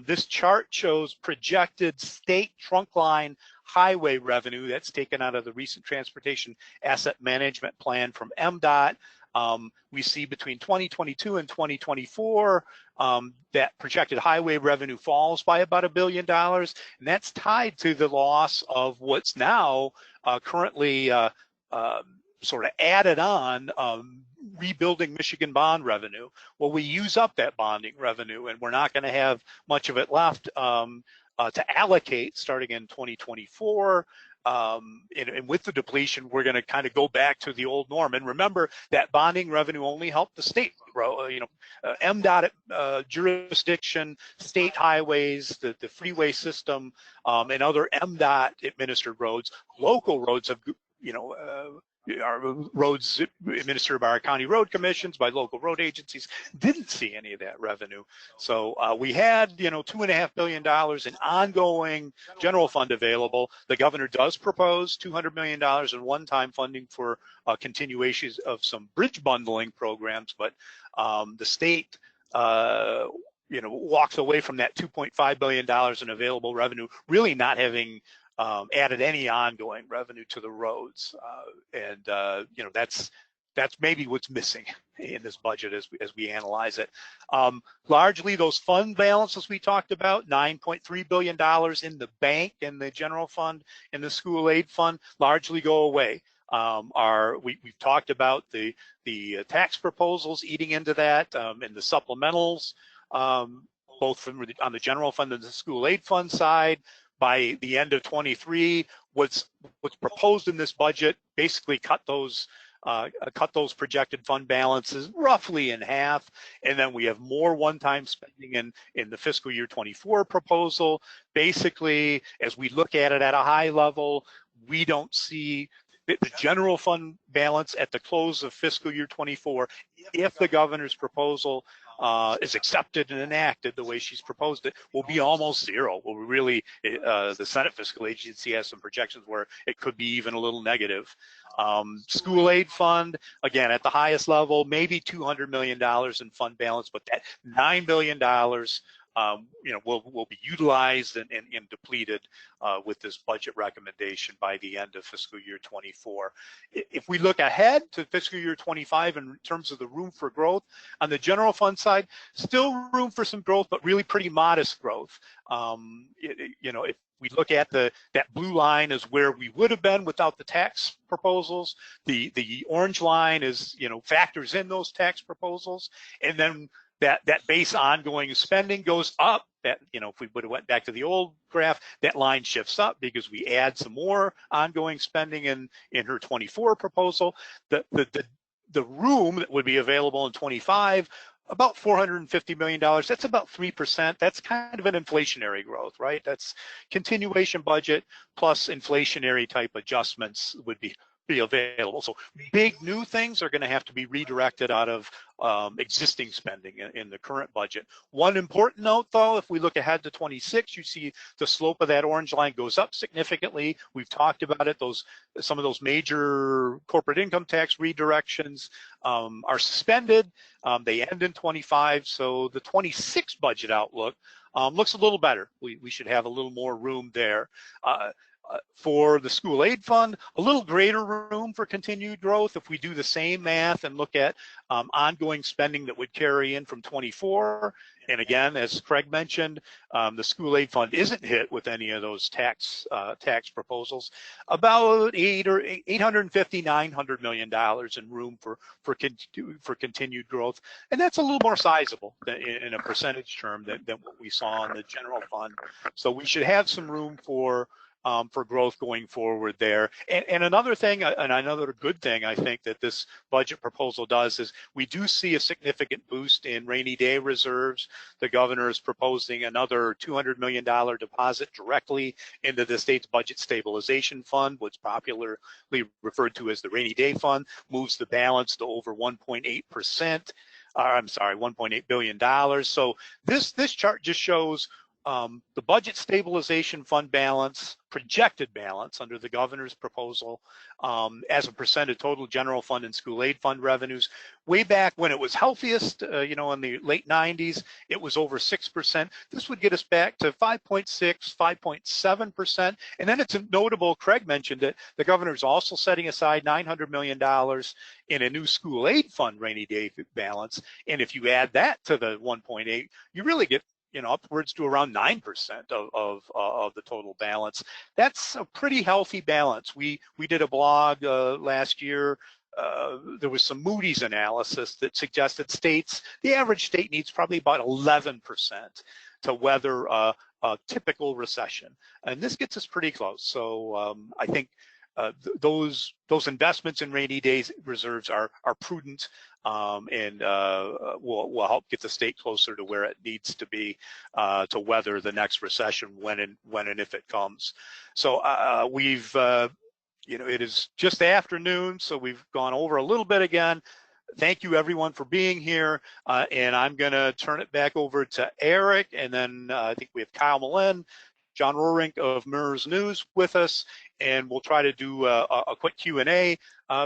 This chart shows projected state trunk line highway revenue that's taken out of the recent Transportation Asset Management Plan from MDOT. We see between 2022 and 2024, that projected highway revenue falls by about $1 billion, and that's tied to the loss of what's now currently sort of added on rebuilding Michigan bond revenue. Well, we use up that bonding revenue, and we're not going to have much of it left to allocate starting in 2024. And with the depletion, we're going to kind of go back to the old norm. And remember that bonding revenue only helped the state, MDOT jurisdiction, state highways, the freeway system, and other MDOT administered roads. Local roads have, our roads administered by our county road commissions, by local road agencies, didn't see any of that revenue. So we had, $2.5 billion in ongoing general fund available. The governor does propose $200 million in one-time funding for continuations of some bridge bundling programs, but the state walks away from that $2.5 billion in available revenue, really not having added any ongoing revenue to the roads, and that's maybe what's missing in this budget as we analyze it. Largely, those fund balances we talked about, $9.3 billion in the bank, in the general fund, in the school aid fund, largely go away. We've talked about the tax proposals eating into that, and the supplementals, both on the general fund and the school aid fund side. By the end of 23, what's proposed in this budget basically cut those projected fund balances roughly in half, and then we have more one-time spending in the fiscal year 24 proposal. Basically, as we look at it at a high level, we don't see the general fund balance at the close of fiscal year 24, if the governor's proposal is accepted and enacted the way she's proposed it, will be almost zero. Well, really, the Senate Fiscal Agency has some projections where it could be even a little negative. School aid fund, again, at the highest level, maybe $200 million in fund balance, but that $9 billion will be utilized and depleted with this budget recommendation by the end of fiscal year 24. If we look ahead to fiscal year 25 in terms of the room for growth, on the general fund side, still room for some growth, but really pretty modest growth. If we look at that blue line is where we would have been without the tax proposals. The orange line is, factors in those tax proposals, and then that base ongoing spending goes up. That, if we would have went back to the old graph, that line shifts up because we add some more ongoing spending in her 24 proposal. The room that would be available in 25, about $450 million. That's about 3%. That's kind of an inflationary growth, right? That's continuation budget plus inflationary type adjustments would be available. So big new things are going to have to be redirected out of existing spending in the current budget. One important note, though, if we look ahead to 26, you see the slope of that orange line goes up significantly. We've talked about it. Some of those major corporate income tax redirections are suspended. They end in 25, so the 26 budget outlook looks a little better. We should have a little more room there. For the school aid fund, a little greater room for continued growth if we do the same math and look at ongoing spending that would carry in from 24. And again, as Craig mentioned, the school aid fund isn't hit with any of those tax proposals. About $850, $900 million in room for continued growth, and that's a little more sizable in a percentage term than what we saw in the general fund. So we should have some room for growth going forward there. And another thing, and another good thing I think that this budget proposal does is we do see a significant boost in rainy day reserves. The governor is proposing another $200 million deposit directly into the state's budget stabilization fund, what's popularly referred to as the rainy day fund, moves the balance to over 1.8%. $1.8 billion. So this chart just shows the budget stabilization fund balance, projected balance under the governor's proposal, as a percent of total general fund and school aid fund revenues, way back when it was healthiest, you know, in the late 90s, it was over 6%. This would get us back to 5.6, 5.7%. And then it's notable, Craig mentioned it, the governor's also setting aside $900 million in a new school aid fund rainy day balance. And if you add that to the 1.8, you really get, you know, upwards to around 9% of the total balance. That's a pretty healthy balance. We did a blog last year. There was some Moody's analysis that suggested states, the average state needs probably about 11% to weather a typical recession, and this gets us pretty close. So I think those investments in rainy days reserves are prudent, and will help get the state closer to where it needs to be to weather the next recession when and if it comes. So we've you know, it is just the afternoon, so we've gone over a little bit again. Thank you everyone for being here, and I'm going to turn it back over to Eric, and then I think we have Kyle Malin, John Rohrink of MIRS News with us, and we'll try to do a quick Q&A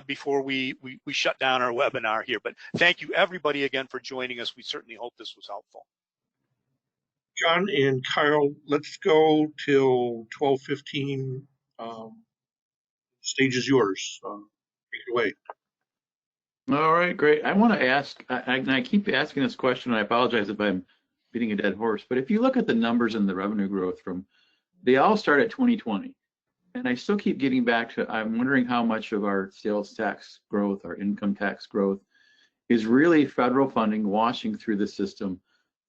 before we shut down our webinar here. But thank you everybody again for joining us. We certainly hope this was helpful. John and Kyle, let's go till 12:15. Stage is yours. Take it away. All right, great. I want to ask, I keep asking this question, and I apologize if I'm beating a dead horse, but if you look at the numbers and the revenue growth they all start at 2020. And I still keep getting back to, I'm wondering how much of our sales tax growth, our income tax growth, is really federal funding washing through the system.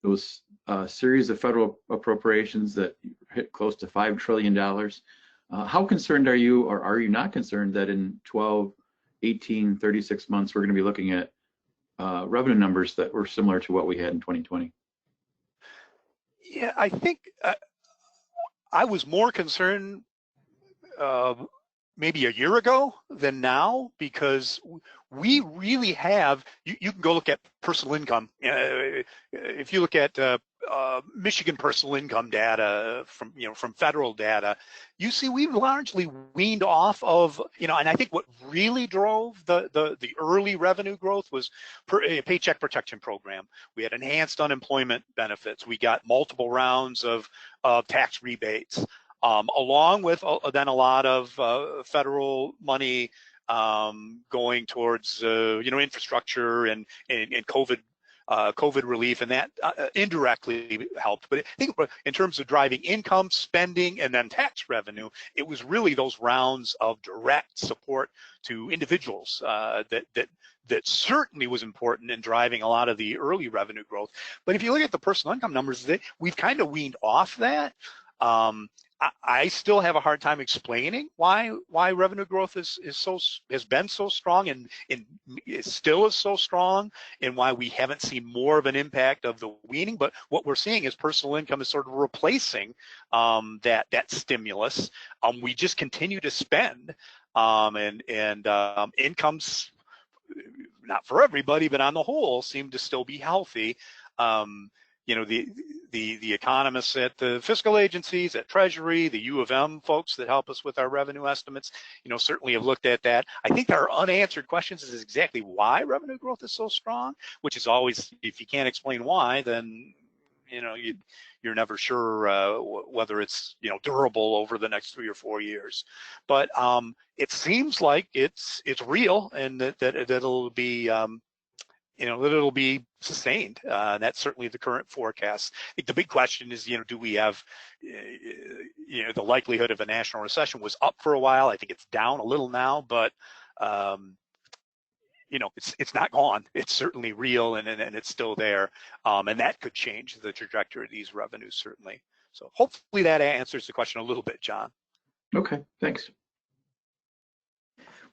Those series of federal appropriations that hit close to $5 trillion. How concerned are you, or are you not concerned that in 12, 18, 36 months, we're going to be looking at revenue numbers that were similar to what we had in 2020? Yeah, I think I was more concerned maybe a year ago than now, because we really have, you can go look at personal income. If you look at Michigan personal income data from federal data, you see we've largely weaned off of, and I think what really drove the early revenue growth was a Paycheck Protection Program. We had enhanced unemployment benefits. We got multiple rounds of tax rebates, along with then a lot of federal money going towards infrastructure and COVID relief, and that indirectly helped. But I think in terms of driving income, spending, and then tax revenue, it was really those rounds of direct support to individuals that certainly was important in driving a lot of the early revenue growth. But if you look at the personal income numbers, we've kind of weaned off that. I still have a hard time explaining why revenue growth has been so strong and it still is so strong, and why we haven't seen more of an impact of the weaning. But what we're seeing is personal income is sort of replacing that stimulus. We just continue to spend, and incomes, not for everybody, but on the whole, seem to still be healthy. The economists at the fiscal agencies, at Treasury, the U of M folks that help us with our revenue estimates, certainly have looked at that. I think there are unanswered questions is exactly why revenue growth is so strong, which is always, if you can't explain why, then you're never sure whether it's durable over the next 3 or 4 years. But it seems like it's real, and that it'll be that it'll be sustained. That's certainly the current forecast. I think the big question is, do we have, the likelihood of a national recession was up for a while. I think it's down a little now, but it's not gone. It's certainly real, and it's still there, and that could change the trajectory of these revenues, certainly. So hopefully that answers the question a little bit, John. Okay, thanks.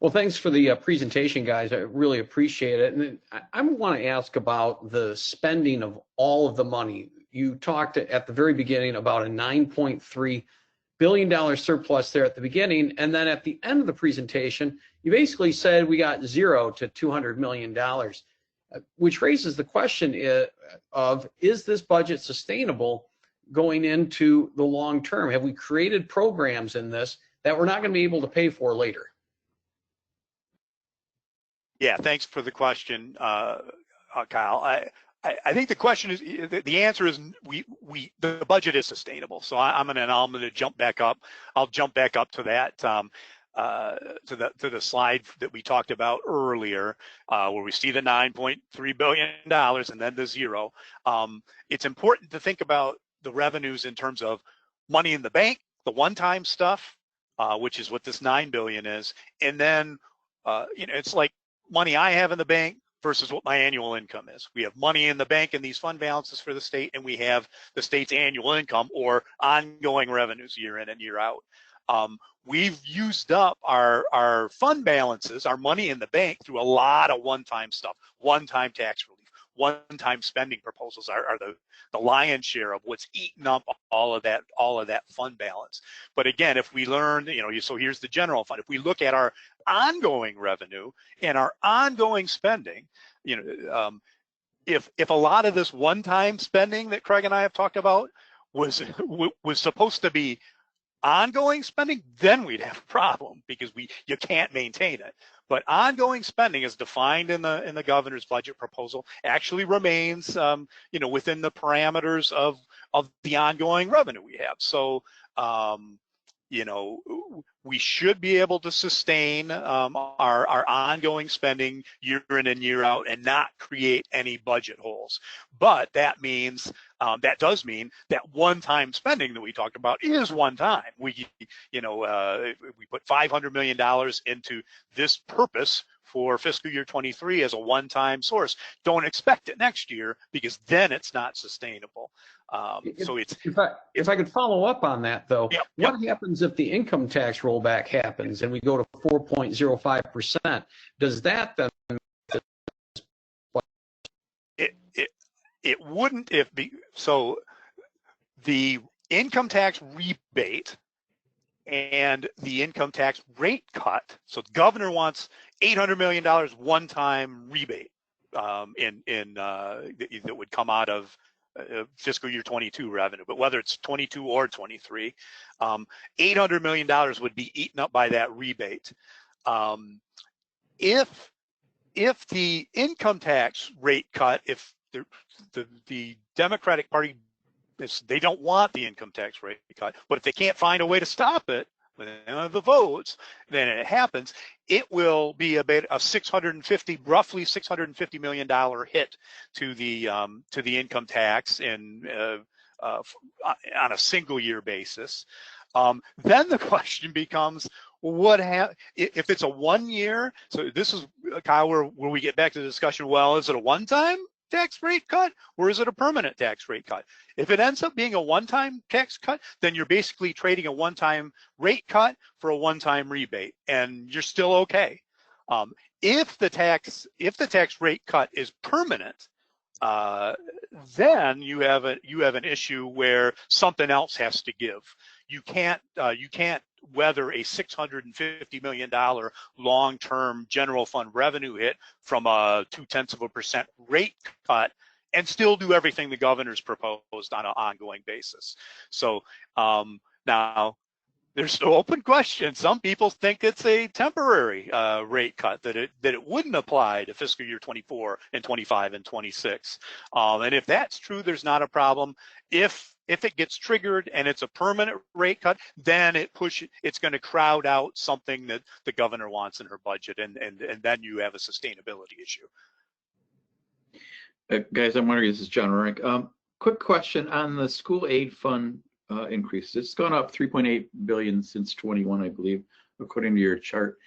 Well, thanks for the presentation, guys. I really appreciate it. And I want to ask about the spending of all of the money. You talked at the very beginning about a $9.3 billion surplus there at the beginning, and then at the end of the presentation, you basically said we got $0 to $200 million, which raises the question of, is this budget sustainable going into the long term? Have we created programs in this that we're not going to be able to pay for later? Yeah, thanks for the question, Kyle. I think the question is, the answer is the budget is sustainable. So I'm gonna jump back up. I'll jump back up to that to the slide that we talked about earlier, where we see the $9.3 billion and then the zero. It's important to think about the revenues in terms of money in the bank, the one-time stuff, which is what this $9 billion is, and then it's like money I have in the bank versus what my annual income is. We have money in the bank in these fund balances for the state, and we have the state's annual income or ongoing revenues year in and year out. We've used up our fund balances, our money in the bank, through a lot of one-time stuff, one-time tax relief, one-time spending proposals are the lion's share of what's eaten up all of that fund balance. But again, if we learn, so here's the general fund. If we look at our ongoing revenue and our ongoing spending, if a lot of this one-time spending that Craig and I have talked about was supposed to be ongoing spending, then we'd have a problem because you can't maintain it. But ongoing spending, as defined in the governor's budget proposal, actually remains within the parameters of the ongoing revenue we have. So we should be able to sustain our ongoing spending year in and year out and not create any budget holes. But that means that does mean that one-time spending that we talked about is one time. We put $500 million into this purpose for fiscal year 23 as a one-time source. Don't expect it next year because then it's not sustainable. So if I could follow up on that though, yep. What happens if the income tax rollback happens and we go to 4.05%? Does that then? It wouldn't so the income tax rebate and the income tax rate cut. So the governor wants $800 million one-time rebate that would come out of fiscal year 22 revenue, but whether it's 22 or 23, $800 million would be eaten up by that rebate. If the income tax rate cut, if the Democratic Party, they don't want the income tax rate cut, but if they can't find a way to stop it with the votes, then it happens. It will be about a roughly $650 million hit to the income tax on a single year basis. Then the question becomes, if it's a 1 year? So this is, Kyle, where we get back to the discussion. Well, is it a one-time tax rate cut or is it a permanent tax rate cut? If it ends up being a one-time tax cut, then you're basically trading a one-time rate cut for a one-time rebate, and you're still okay. If the tax rate cut is permanent, then you have an issue where something else has to give. You can't weather a $650 million long-term general fund revenue hit from a 0.2% rate cut and still do everything the governor's proposed on an ongoing basis. So now there's no open question. Some people think it's a temporary rate cut, that it wouldn't apply to fiscal year 24 and 25 and 26. And if that's true, there's not a problem. If it gets triggered and it's a permanent rate cut, then it's going to crowd out something that the governor wants in her budget, and then you have a sustainability issue. Guys, I'm wondering, this is John Rorick. Quick question on the school aid fund increase. It's gone up 3.8 billion since 21, I believe, according to your chart.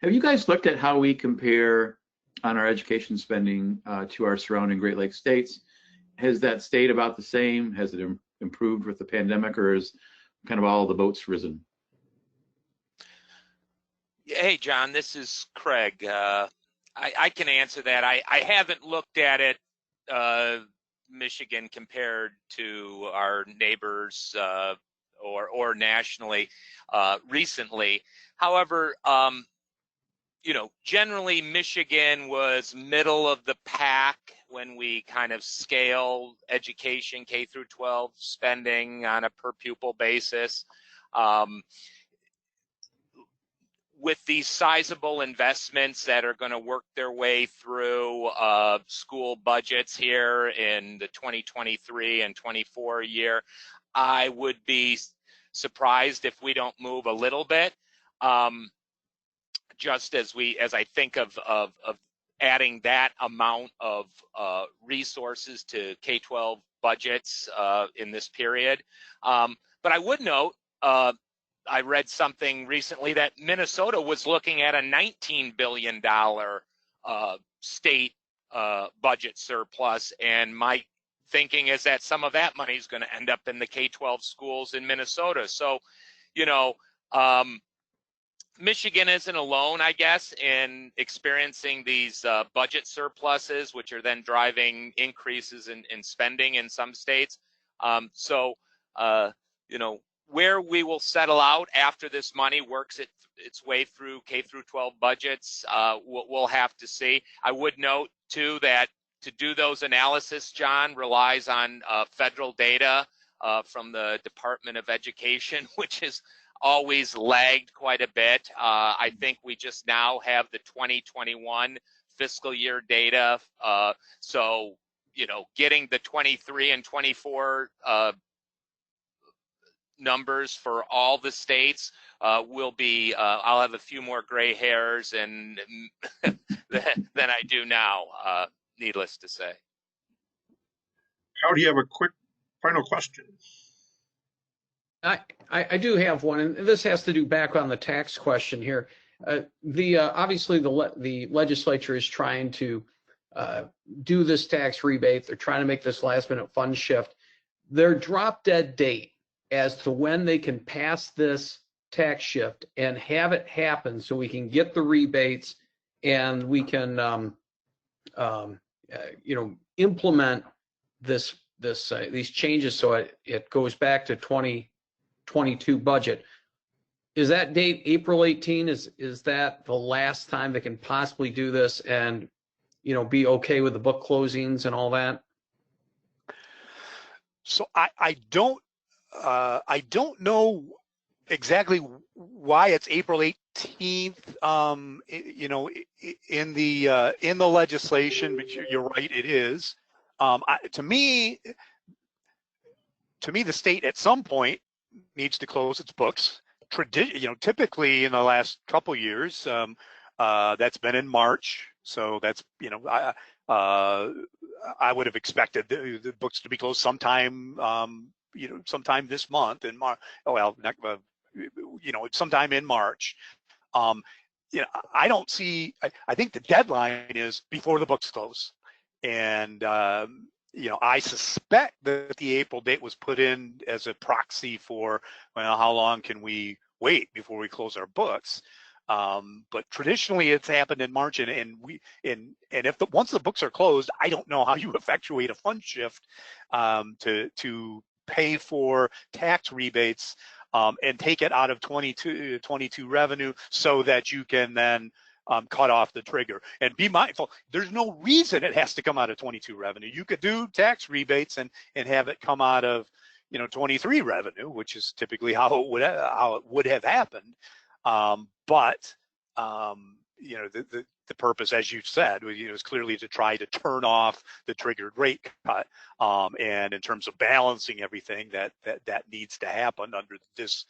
Have you guys looked at how we compare on our education spending to our surrounding Great Lakes states? Has that stayed about the same? Has it improved with the pandemic, or is kind of all the boats risen? Hey, John, this is Craig. I can answer that. I haven't looked at it, Michigan compared to our neighbors or nationally recently. However, generally Michigan was middle of the pack when we kind of scale education K through 12 spending on a per pupil basis. With these sizable investments that are going to work their way through school budgets here in the 2023 and 24 year, I would be surprised if we don't move a little bit. Just as I think of adding that amount of resources to K-12 budgets in this period. But I would note, I read something recently that Minnesota was looking at a $19 billion state budget surplus, and my thinking is that some of that money is going to end up in the K-12 schools in Minnesota. So, Michigan isn't alone, I guess, in experiencing these budget surpluses, which are then driving increases in spending in some states. Where we will settle out after this money works its way through K through 12 budgets, we'll have to see. I would note, too, that to do those analysis, John, relies on federal data from the Department of Education, which is always lagged quite a bit. I think we just now have the 2021 fiscal year data. So, getting the 23 and 24 numbers for all the states will be, I'll have a few more gray hairs and than I do now, needless to say. How do you have a quick final question? I do have one, and this has to do back on the tax question here. Obviously the legislature is trying to do this tax rebate. They're trying to make this last minute fund shift. Their drop dead date as to when they can pass this tax shift and have it happen so we can get the rebates and we can implement these changes so it goes back to 2022 budget. Is that date April 18? Is that the last time they can possibly do this and be okay with the book closings and all that? So I don't know exactly why it's April 18th. In the legislation, but you're right, it is. To me, the state at some point needs to close its books. Typically in the last couple years, that's been in March. So that's I would have expected the books to be closed sometime sometime this month in March. Sometime in March. I don't see. I think the deadline is before the books close, and I suspect that the April date was put in as a proxy for how long can we wait before we close our books. But traditionally, it's happened in March, and once the books are closed, I don't know how you effectuate a fund shift to pay for tax rebates and take it out of 22 revenue so that you can then cut off the trigger. And be mindful, there's no reason it has to come out of 22 revenue. You could do tax rebates and have it come out of 23 revenue, which is typically how it would have happened. But the purpose, as you said, is clearly to try to turn off the triggered rate cut. And in terms of balancing everything, that needs to happen under this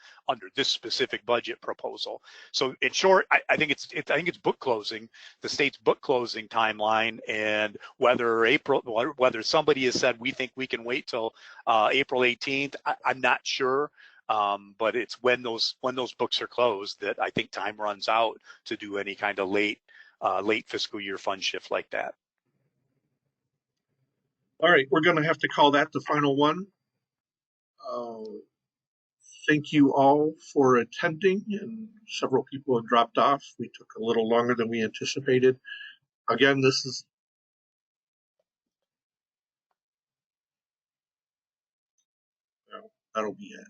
specific budget proposal. So in short, I think it's book closing, the state's book closing timeline, and whether somebody has said we think we can wait till April 18th. I'm not sure. But it's when those books are closed that I think time runs out to do any kind of late fiscal year fund shift like that. All right, we're going to have to call that the final one. Thank you all for attending, and several people have dropped off. We took a little longer than we anticipated. Again, that'll be it.